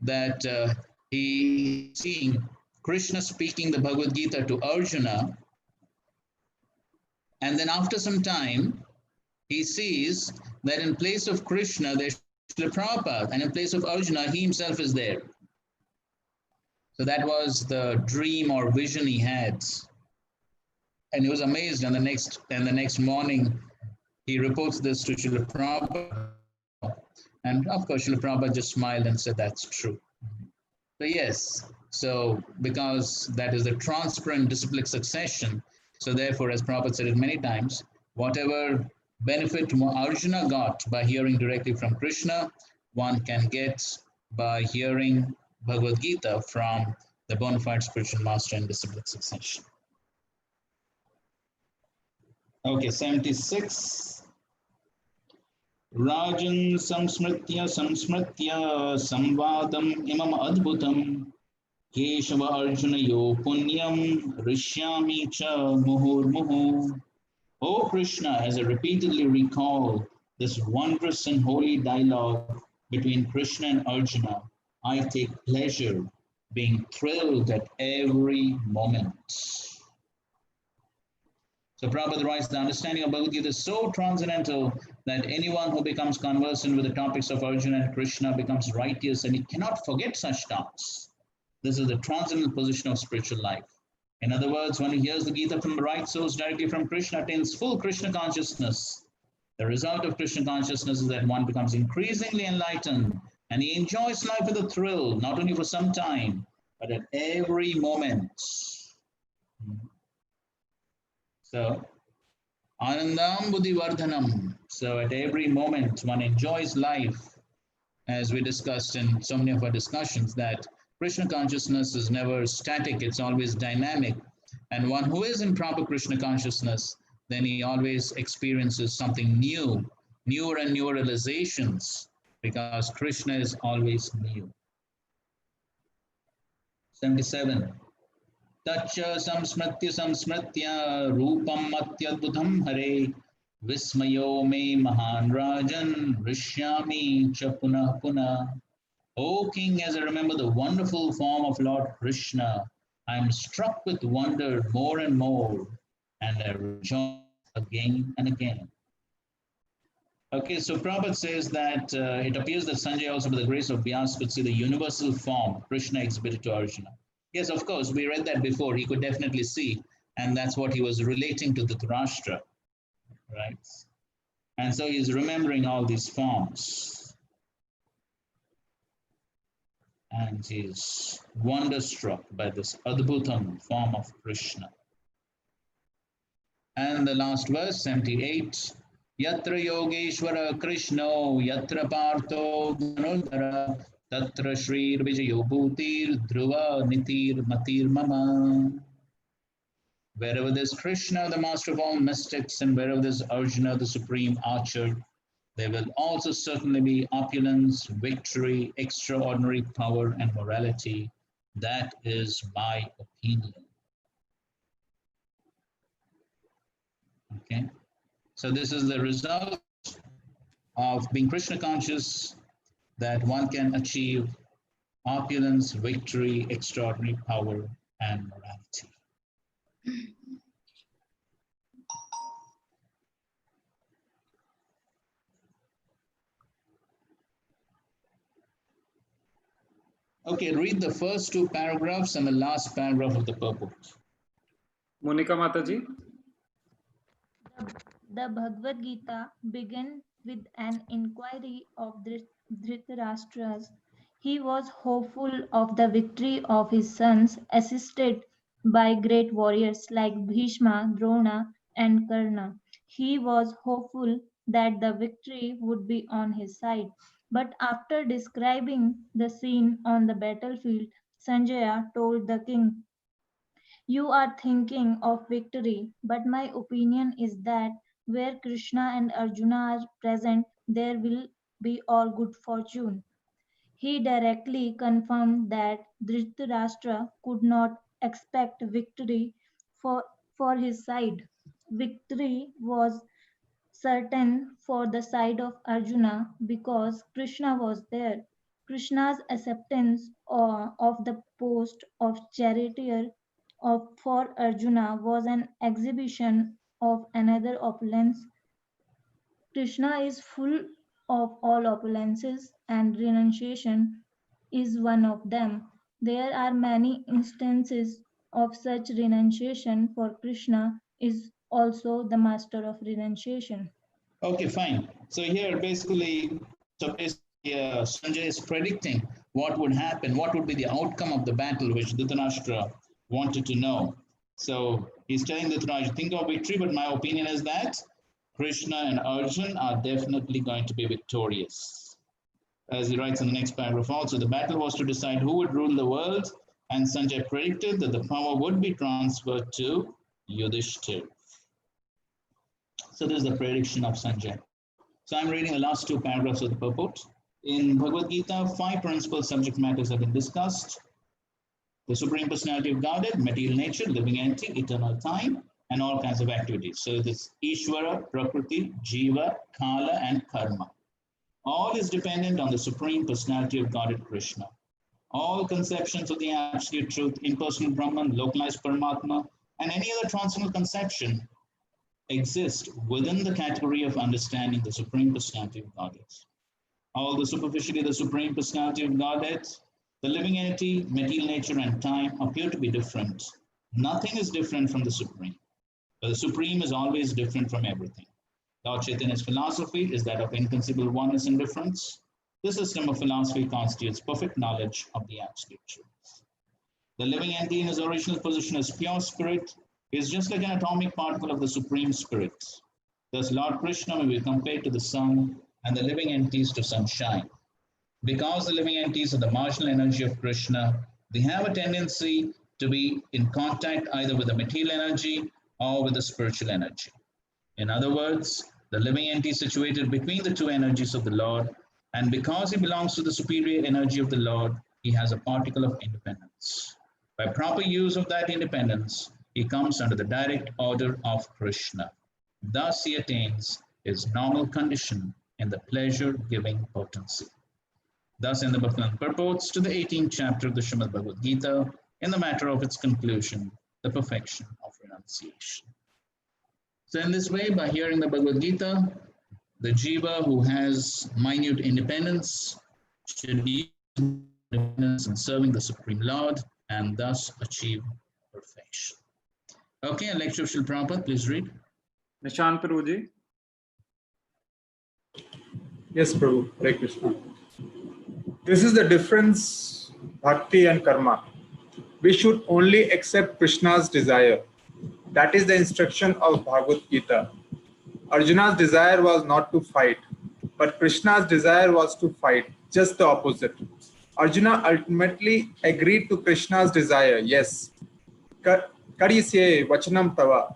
that he seeing Krishna speaking the Bhagavad Gita to Arjuna. And then after some time, he sees that in place of Krishna, there's Srila Prabhupada, and in place of Arjuna, he himself is there. So that was the dream or vision he had. And he was amazed, and the next morning, he reports this to Srila Prabhupada. And of course, Srila Prabhupada just smiled and said, that's true. So yes, so because that is the transparent disciplic succession, so therefore, as Prabhupada said it many times, whatever benefit Arjuna got by hearing directly from Krishna, one can get by hearing Bhagavad Gita from the bona fide spiritual master in disciplic succession. Okay, 76. Rajan samsmritya samvadam imam adbhutam Keshava Arjuna yo punyam rishyami cha muhurmuhu. O Krishna, as I repeatedly recall this wondrous and holy dialogue between Krishna and Arjuna, I take pleasure being thrilled at every moment. So Prabhupada writes, the understanding of Bhagavad Gita is so transcendental that anyone who becomes conversant with the topics of Arjuna and Krishna becomes righteous and he cannot forget such talks. This is the transcendental position of spiritual life. In other words, when he hears the Gita from the right source directly from Krishna, attains full Krishna consciousness. The result of Krishna consciousness is that one becomes increasingly enlightened and he enjoys life with a thrill, not only for some time, but at every moment. So, Anandam Buddhi Vardhanam. So, at every moment, one enjoys life, as we discussed in so many of our discussions, that Krishna consciousness is never static, it's always dynamic. And one who is in proper Krishna consciousness, then he always experiences something new, newer and newer realizations, because Krishna is always new. 77. Tacha samsmritya rupam atyadbhutam hare vismayo me mahan rajan rishyami cha punah punah. O King, as I remember the wonderful form of Lord Krishna, I am struck with wonder more and more, and I rejoice again and again. Okay, so Prabhupada says that it appears that Sanjay also, by the grace of Vyas, could see the universal form Krishna exhibited to Arjuna. Yes, of course, we read that before. He could definitely see, and that's what he was relating to Dhritarashtra, right? And so he's remembering all these forms. And he's wonderstruck by this Adbhutam form of Krishna. And the last verse, 78. Yatra Yogeshwara Krishno, Yatra Partho Dhanurdhara, Tatra Shri Vijayo Bhutir, Dhruva Nitir Matir Mama. Wherever there's Krishna, the master of all mystics, and wherever there's Arjuna, the supreme archer, there will also certainly be opulence, victory, extraordinary power, and morality. That is my opinion. Okay, so this is the result of being Krishna conscious, that one can achieve opulence, victory, extraordinary power, and morality. Okay, read the first two paragraphs and the last paragraph of the purport. Monika Mataji. The Bhagavad Gita begins with an inquiry of Dhritarashtra's. He was hopeful of the victory of his sons, assisted by great warriors like Bhishma, Drona, and Karna. He was hopeful that the victory would be on his side. But after describing the scene on the battlefield, Sanjaya told the king, "You are thinking of victory, but my opinion is that where Krishna and Arjuna are present, there will be all good fortune." He directly confirmed that Dhritarashtra could not expect victory for his side. Victory was certain for the side of Arjuna because Krishna was there. Krishna's acceptance of the post of charioteer for Arjuna was an exhibition of another opulence. Krishna is full of all opulences, and renunciation is one of them. There are many instances of such renunciation, for Krishna is also the master of renunciation. Okay, fine. So here basically Sanjay is predicting what would happen, what would be the outcome of the battle, which Dhritarashtra wanted to know. So he's telling Dhritarashtra, think of victory, but my opinion is that Krishna and Arjun are definitely going to be victorious. As he writes in the next paragraph also, the battle was to decide who would rule the world, and Sanjay predicted that the power would be transferred to Yudhishthir. So this is the prediction of Sanjay. So I'm reading the last two paragraphs of the purport. In Bhagavad Gita, 5 principal subject matters have been discussed. The Supreme Personality of Godhead, material nature, living entity, eternal time, and all kinds of activities. So this Ishvara, Prakriti, Jiva, Kala, and Karma. All is dependent on the Supreme Personality of Godhead, Krishna. All conceptions of the absolute truth, impersonal Brahman, localized Paramatma, and any other transcendental conception exist within the category of understanding the Supreme Personality of Godhead. Although superficially the Supreme Personality of Godhead, the living entity, material nature, and time appear to be different, nothing is different from the Supreme. But the Supreme is always different from everything. Lord Chaitanya's philosophy is that of inconceivable oneness and difference. This system of philosophy constitutes perfect knowledge of the absolute truth. The living entity in his original position as pure spirit is just like an atomic particle of the Supreme Spirit. Thus, Lord Krishna may be compared to the sun and the living entities to sunshine. Because the living entities are the marginal energy of Krishna, they have a tendency to be in contact either with the material energy or with the spiritual energy. In other words, the living entity is situated between the two energies of the Lord, and because he belongs to the superior energy of the Lord, he has a particle of independence. By proper use of that independence, he comes under the direct order of Krishna. Thus he attains his normal condition in the pleasure-giving potency. Thus, in the Bhakti purports to the 18th chapter of the Srimad Bhagavad Gita, in the matter of its conclusion, the perfection of renunciation. So in this way, by hearing the Bhagavad Gita, the jiva who has minute independence should use independence in serving the Supreme Lord and thus achieve perfection. Okay, lecture of Srila Prabhupada, please read. Nishant Prabhuji. Yes, Prabhu. Hare Krishna. This is the difference, bhakti and karma. We should only accept Krishna's desire. That is the instruction of Bhagavad Gita. Arjuna's desire was not to fight, but Krishna's desire was to fight, just the opposite. Arjuna ultimately agreed to Krishna's desire. Yes. Karisye vachanam tava.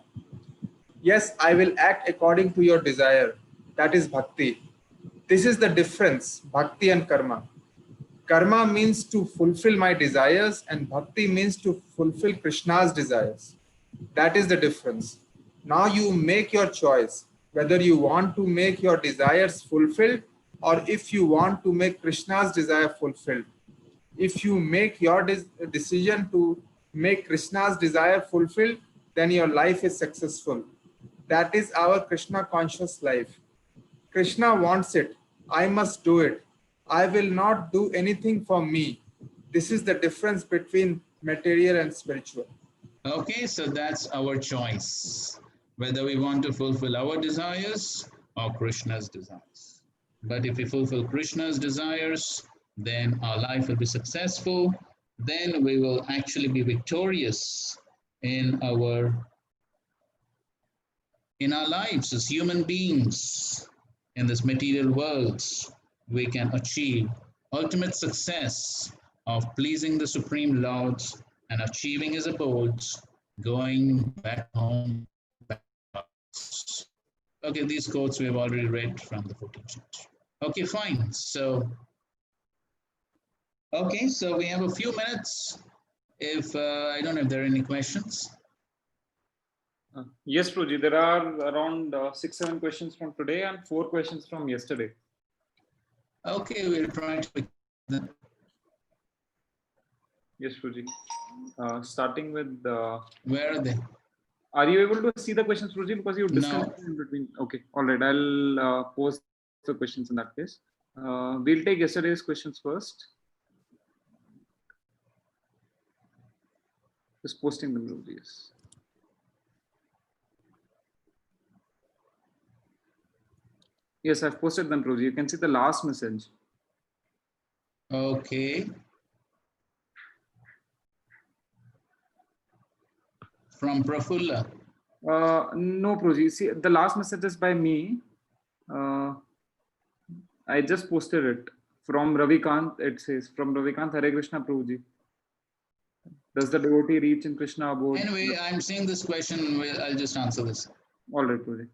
Yes, I will act according to your desire. That is bhakti. This is the difference, bhakti and karma. Karma means to fulfill my desires, and bhakti means to fulfill Krishna's desires. That is the difference. Now you make your choice, whether you want to make your desires fulfilled or if you want to make Krishna's desire fulfilled. If you make your decision to make Krishna's desire fulfilled, then your life is successful. That is our Krishna conscious life. Krishna wants it. I must do it. I will not do anything for me. This is the difference between material and spiritual. Okay, so that's our choice, whether we want to fulfill our desires or Krishna's desires. But if we fulfill Krishna's desires, then our life will be successful. Then we will actually be victorious in our lives as human beings in this material world. We can achieve ultimate success of pleasing the Supreme Lord and achieving his abodes, going back home. Okay, these quotes we have already read from the 14th chapter. Okay, fine. So we have a few minutes. If I don't know if there are any questions. Yes, Prabhuji, there are around 6-7 questions from today and 4 questions from yesterday. Okay, we'll try to pick them. Yes, Prabhuji. Starting with where are they? Are you able to see the questions, Prabhuji? Because you disconnected in between. Okay, all right. I'll post the questions in that case. We'll take yesterday's questions first. Just posting them, Prabhuji. Yes. Yes, I've posted them, Prabhuji. You can see the last message. Okay. From Prafulla. No, Prabhuji. See, the last message is by me. I just posted it from Ravikant. It says from Ravikant, Hare Krishna, Prabhuji. Does the devotee reach in Krishna abode? Anyway, I'm seeing this question. I'll just answer this. All right, Prabhuji.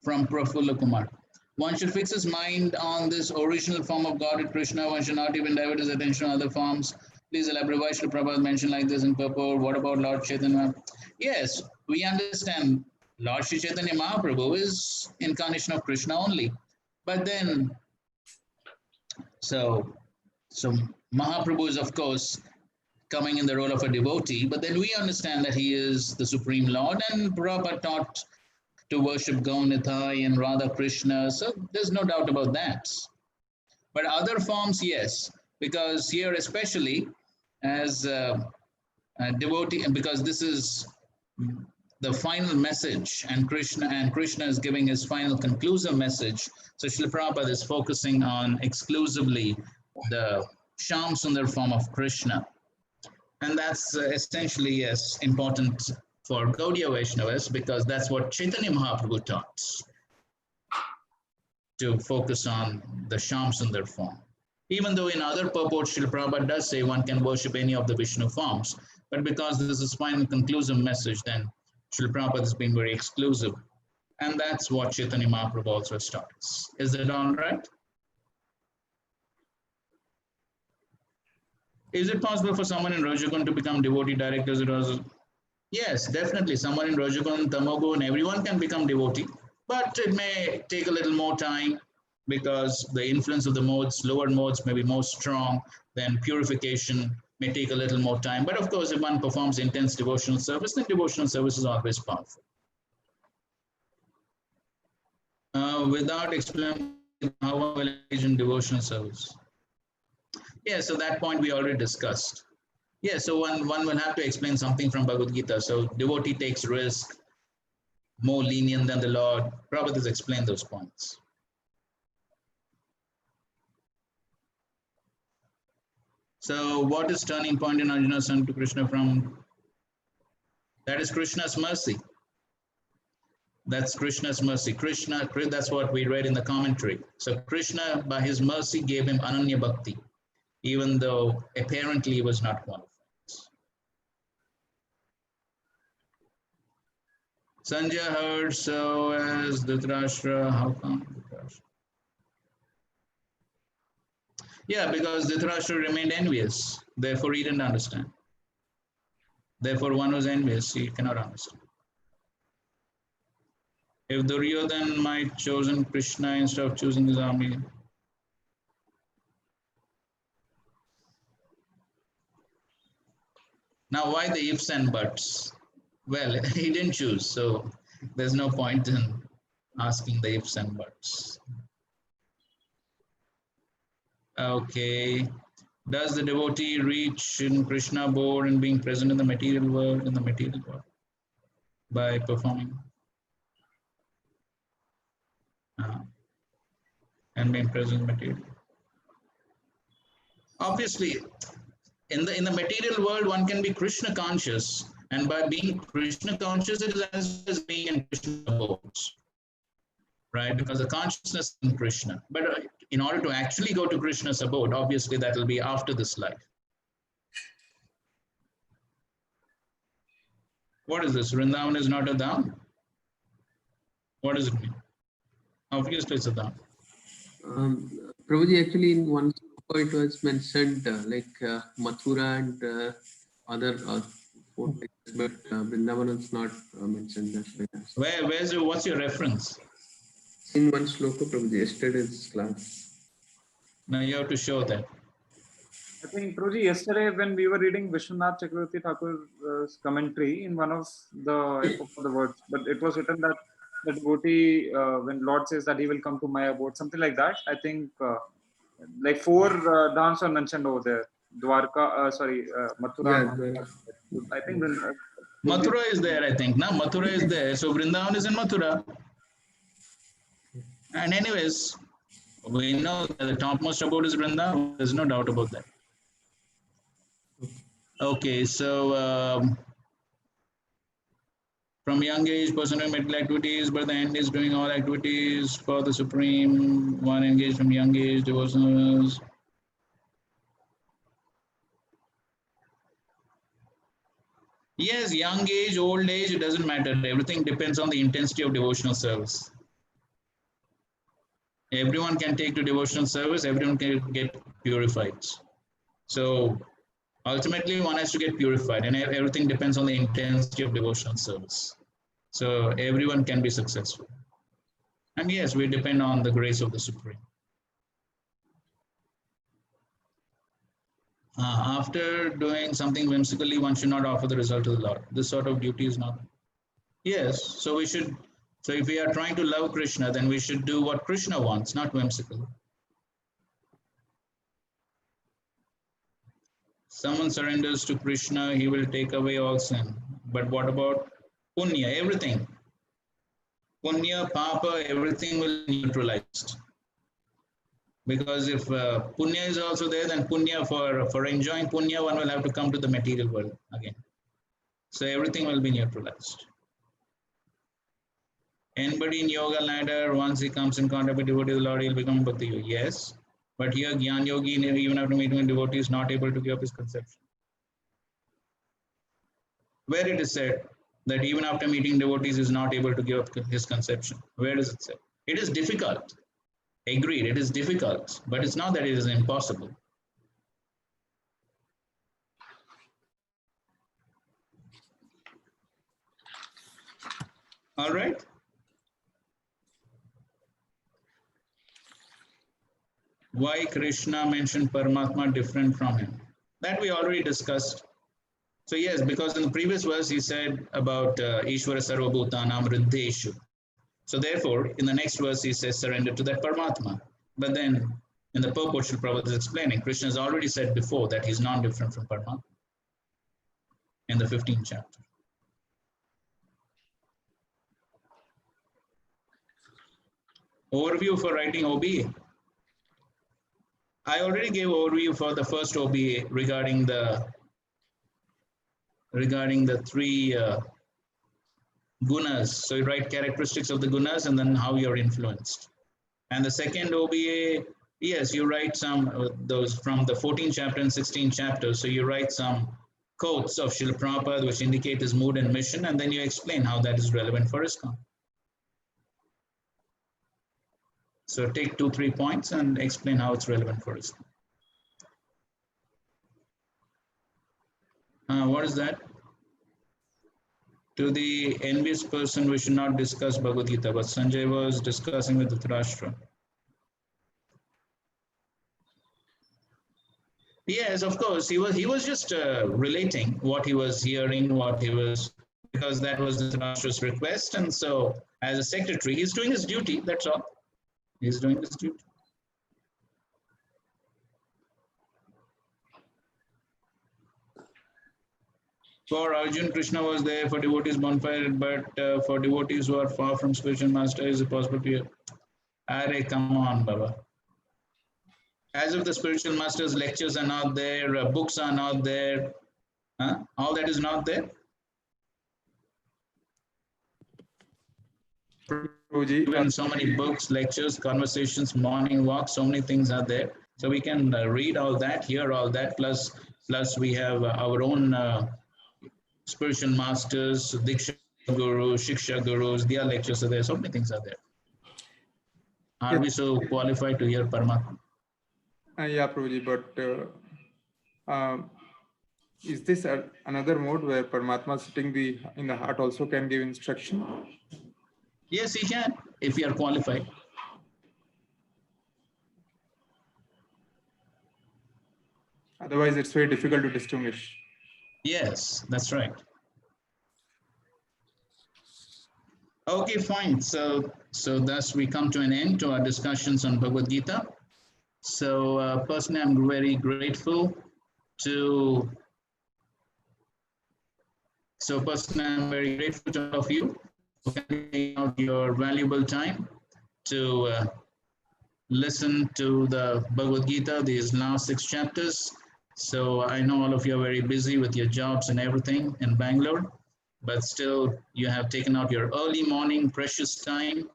From Prafulla Kumar. One should fix his mind on this original form of God, Krishna. One should not even divert his attention on other forms. Please elaborate. Why should Prabhupada mention like this in purport? What about Lord Chaitanya? Yes, we understand Lord Shri Chaitanya Mahaprabhu is incarnation of Krishna only. But then, so Mahaprabhu is of course coming in the role of a devotee, but then we understand that he is the Supreme Lord, and Prabhupada taught to worship Gaunithai and Radha Krishna, so there's no doubt about that. But other forms, yes, because here especially as a devotee, and because this is the final message, and Krishna is giving his final conclusive message, so Srila Prabhupada is focusing on exclusively the Shyam Sundar form of Krishna. And that's essentially, yes, important for Gaudiya Vaishnavas, because that's what Chaitanya Mahaprabhu taught, to focus on the Shyam Sundar form. Even though in other purports, Srila Prabhupada does say one can worship any of the Vishnu forms, but because this is final conclusive message, then Srila Prabhupada has been very exclusive. And that's what Chaitanya Mahaprabhu also has taught us. Is that all right? Is it possible for someone in Rajagun to become devotee directors? Yes, definitely. Someone in Rajagun, Tamogun, everyone can become devotee, but it may take a little more time because the influence of the modes, lower modes may be more strong, then purification may take a little more time. But of course, if one performs intense devotional service, then devotional service is always powerful. Without explaining how one will engage in devotional service. Yeah, so that point we already discussed. Yeah, so one will have to explain something from Bhagavad Gita. So devotee takes risk, more lenient than the Lord. Prabhupada has explained those points. So what is turning point in Arjuna's son to Krishna from? That is Krishna's mercy. That's Krishna's mercy. Krishna, that's what we read in the commentary. So Krishna, by his mercy, gave him Ananya Bhakti, even though apparently he was not qualified. Sanjay heard, so as Dhritarashtra, how come Dhritarashtra? Yeah, because Dhritarashtra remained envious, therefore he didn't understand. Therefore one who's envious, he cannot understand. If Duryodhan might chosen Krishna instead of choosing his army, now why the ifs and buts? Well, he didn't choose, so there's no point in asking the ifs and buts. Okay. Does the devotee reach in Krishna abode and being present in the material world, by performing and being present in material? Obviously, in the material world, one can be Krishna conscious, and by being Krishna conscious, it is as being in Krishna abodes, right? Because the consciousness is in Krishna. But in order to actually go to Krishna's abode, obviously that will be after this life. What is this? Vrindavan is not a dham? What does it mean? Obviously, it's a dham. Prabhuji, actually, in one sloka it was mentioned Mathura and other four places, but Vrindavan is not mentioned. That's why. What's your reference? In one sloka, Prabhuji, yesterday's class. Now you have to show that. I think, Prabhuji, yesterday when we were reading Vishwanath Chakravarti Thakur's commentary in one of the words, but it was written that the devotee, when Lord says that he will come to my abode, something like that. I think like four dhams are mentioned over there. Dwarka, Mathura. Yeah, I think Mathura is there, I think. Now Mathura is there. So Vrindavan is in Mathura. And anyways, We know that the topmost abode is Vrindavan. There's no doubt about that. Okay, so from young age, person doing medical activities, but the end is doing all activities for the Supreme. One engaged from young age, devotionals. Yes, young age, old age, it doesn't matter. Everything depends on the intensity of devotional service. Everyone can take to devotional service, everyone can get purified. So ultimately, one has to get purified, and everything depends on the intensity of devotional service. So everyone can be successful. And yes, we depend on the grace of the Supreme. After doing something whimsically, one should not offer the result to the Lord. This sort of duty is not. Yes, so we should. So if we are trying to love Krishna, then we should do what Krishna wants, not whimsical. Someone surrenders to Krishna, he will take away all sin. But what about punya? Everything. Punya, papa, everything will be neutralized. Because if punya is also there, then punya for enjoying punya, one will have to come to the material world again. So everything will be neutralized. Anybody in yoga ladder, once he comes in contact with devotee of the Lord, he'll become a bhakti yogi. Yes. But here, Gyan Yogi, even after meeting a devotee, is not able to give up his conception. Where it is said that even after meeting devotees, is not able to give up his conception. Where does it say? It is difficult. Agreed, it is difficult. But it's not that it is impossible. All right. Why Krishna mentioned Paramatma different from him? That we already discussed. So yes, because in the previous verse he said about Ishvara Sarvabhutanam Riddheshu. So therefore, in the next verse he says surrender to that Paramatma. But then in the purport Srila Prabhupada is explaining, Krishna has already said before that he's non-different from Paramatma in the 15th chapter. Overview for writing OBA. I already gave overview for the first OBA regarding the three gunas. So you write characteristics of the gunas and then how you're influenced. And the second OBA, yes, you write some those from the 14th chapter and 16th chapter. So you write some quotes of Srila Prabhupada which indicate his mood and mission, and then you explain how that is relevant for ISKCON. So take 2-3 points and explain how it's relevant for ISKCON. What is that? To the envious person, we should not discuss Bhagavad Gita, but Sanjay was discussing with Dhritarashtra. Yes, of course, he was just relating what he was hearing, because that was Dhritarashtra's request, and so as a secretary, he's doing his duty. That's all. He's doing his duty. For Arjun, Krishna was there for devotees bonfire, but for devotees who are far from spiritual master, is it possible to hear? Arey, come on, Baba. As if the spiritual master's lectures are not there, books are not there, all that is not there. Even so many books, lectures, conversations, morning walks, so many things are there. So we can read all that, hear all that, plus we have our own spiritual masters, Diksha Gurus, Shiksha Gurus, their lectures are there, so many things are there. Are we so qualified to hear Paramatma? Yeah, Prabhuji, but is this another mode where Paramatma sitting in the heart also can give instruction? Yes, he can, if you are qualified. Otherwise, it's very difficult to distinguish. Yes, that's right. Okay, fine. So thus we come to an end to our discussions on Bhagavad Gita. So personally, I'm very grateful to. So personally, I'm very grateful to all of you for taking out your valuable time to listen to the Bhagavad Gita, these last 6 chapters. So I know all of you are very busy with your jobs and everything in Bangalore, but still you have taken out your early morning precious time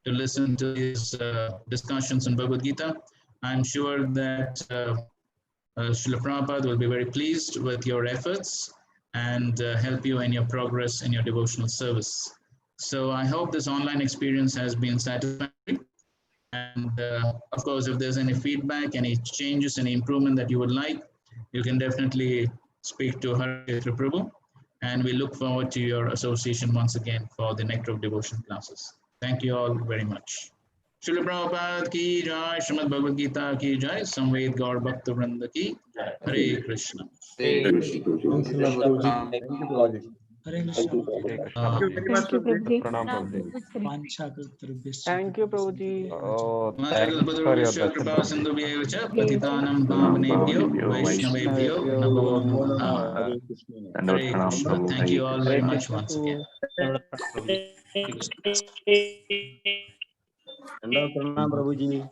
to listen to these discussions in Bhagavad Gita. I'm sure that Srila Prabhupada will be very pleased with your efforts and help you in your progress in your devotional service. So I hope this online experience has been satisfactory. And of course, if there's any feedback, any changes, any improvement that you would like, you can definitely speak to Harikeshwar Prabhu. And we look forward to your association once again for the Nectar of Devotion classes. Thank you all very much. Srila Prabhupada ki jai, Srimad Bhagavad Gita ki jai, Samved Gaur Bhakta Vrinda ki, Hare Krishna. Hare Krishna. Thank you, Prabhuji. Thank you, Prabhuji. Thank you very much, Thank you, Prabhuji. Prabhuji. Thank you, Prabhuji. Vachakalpadurvishya kripa sindhubhyev cha patitanam pavanebhyo vaishnavebhyo namo namaha. Hare Krishna. Thank you all very much once again. Pranam Prabhuji.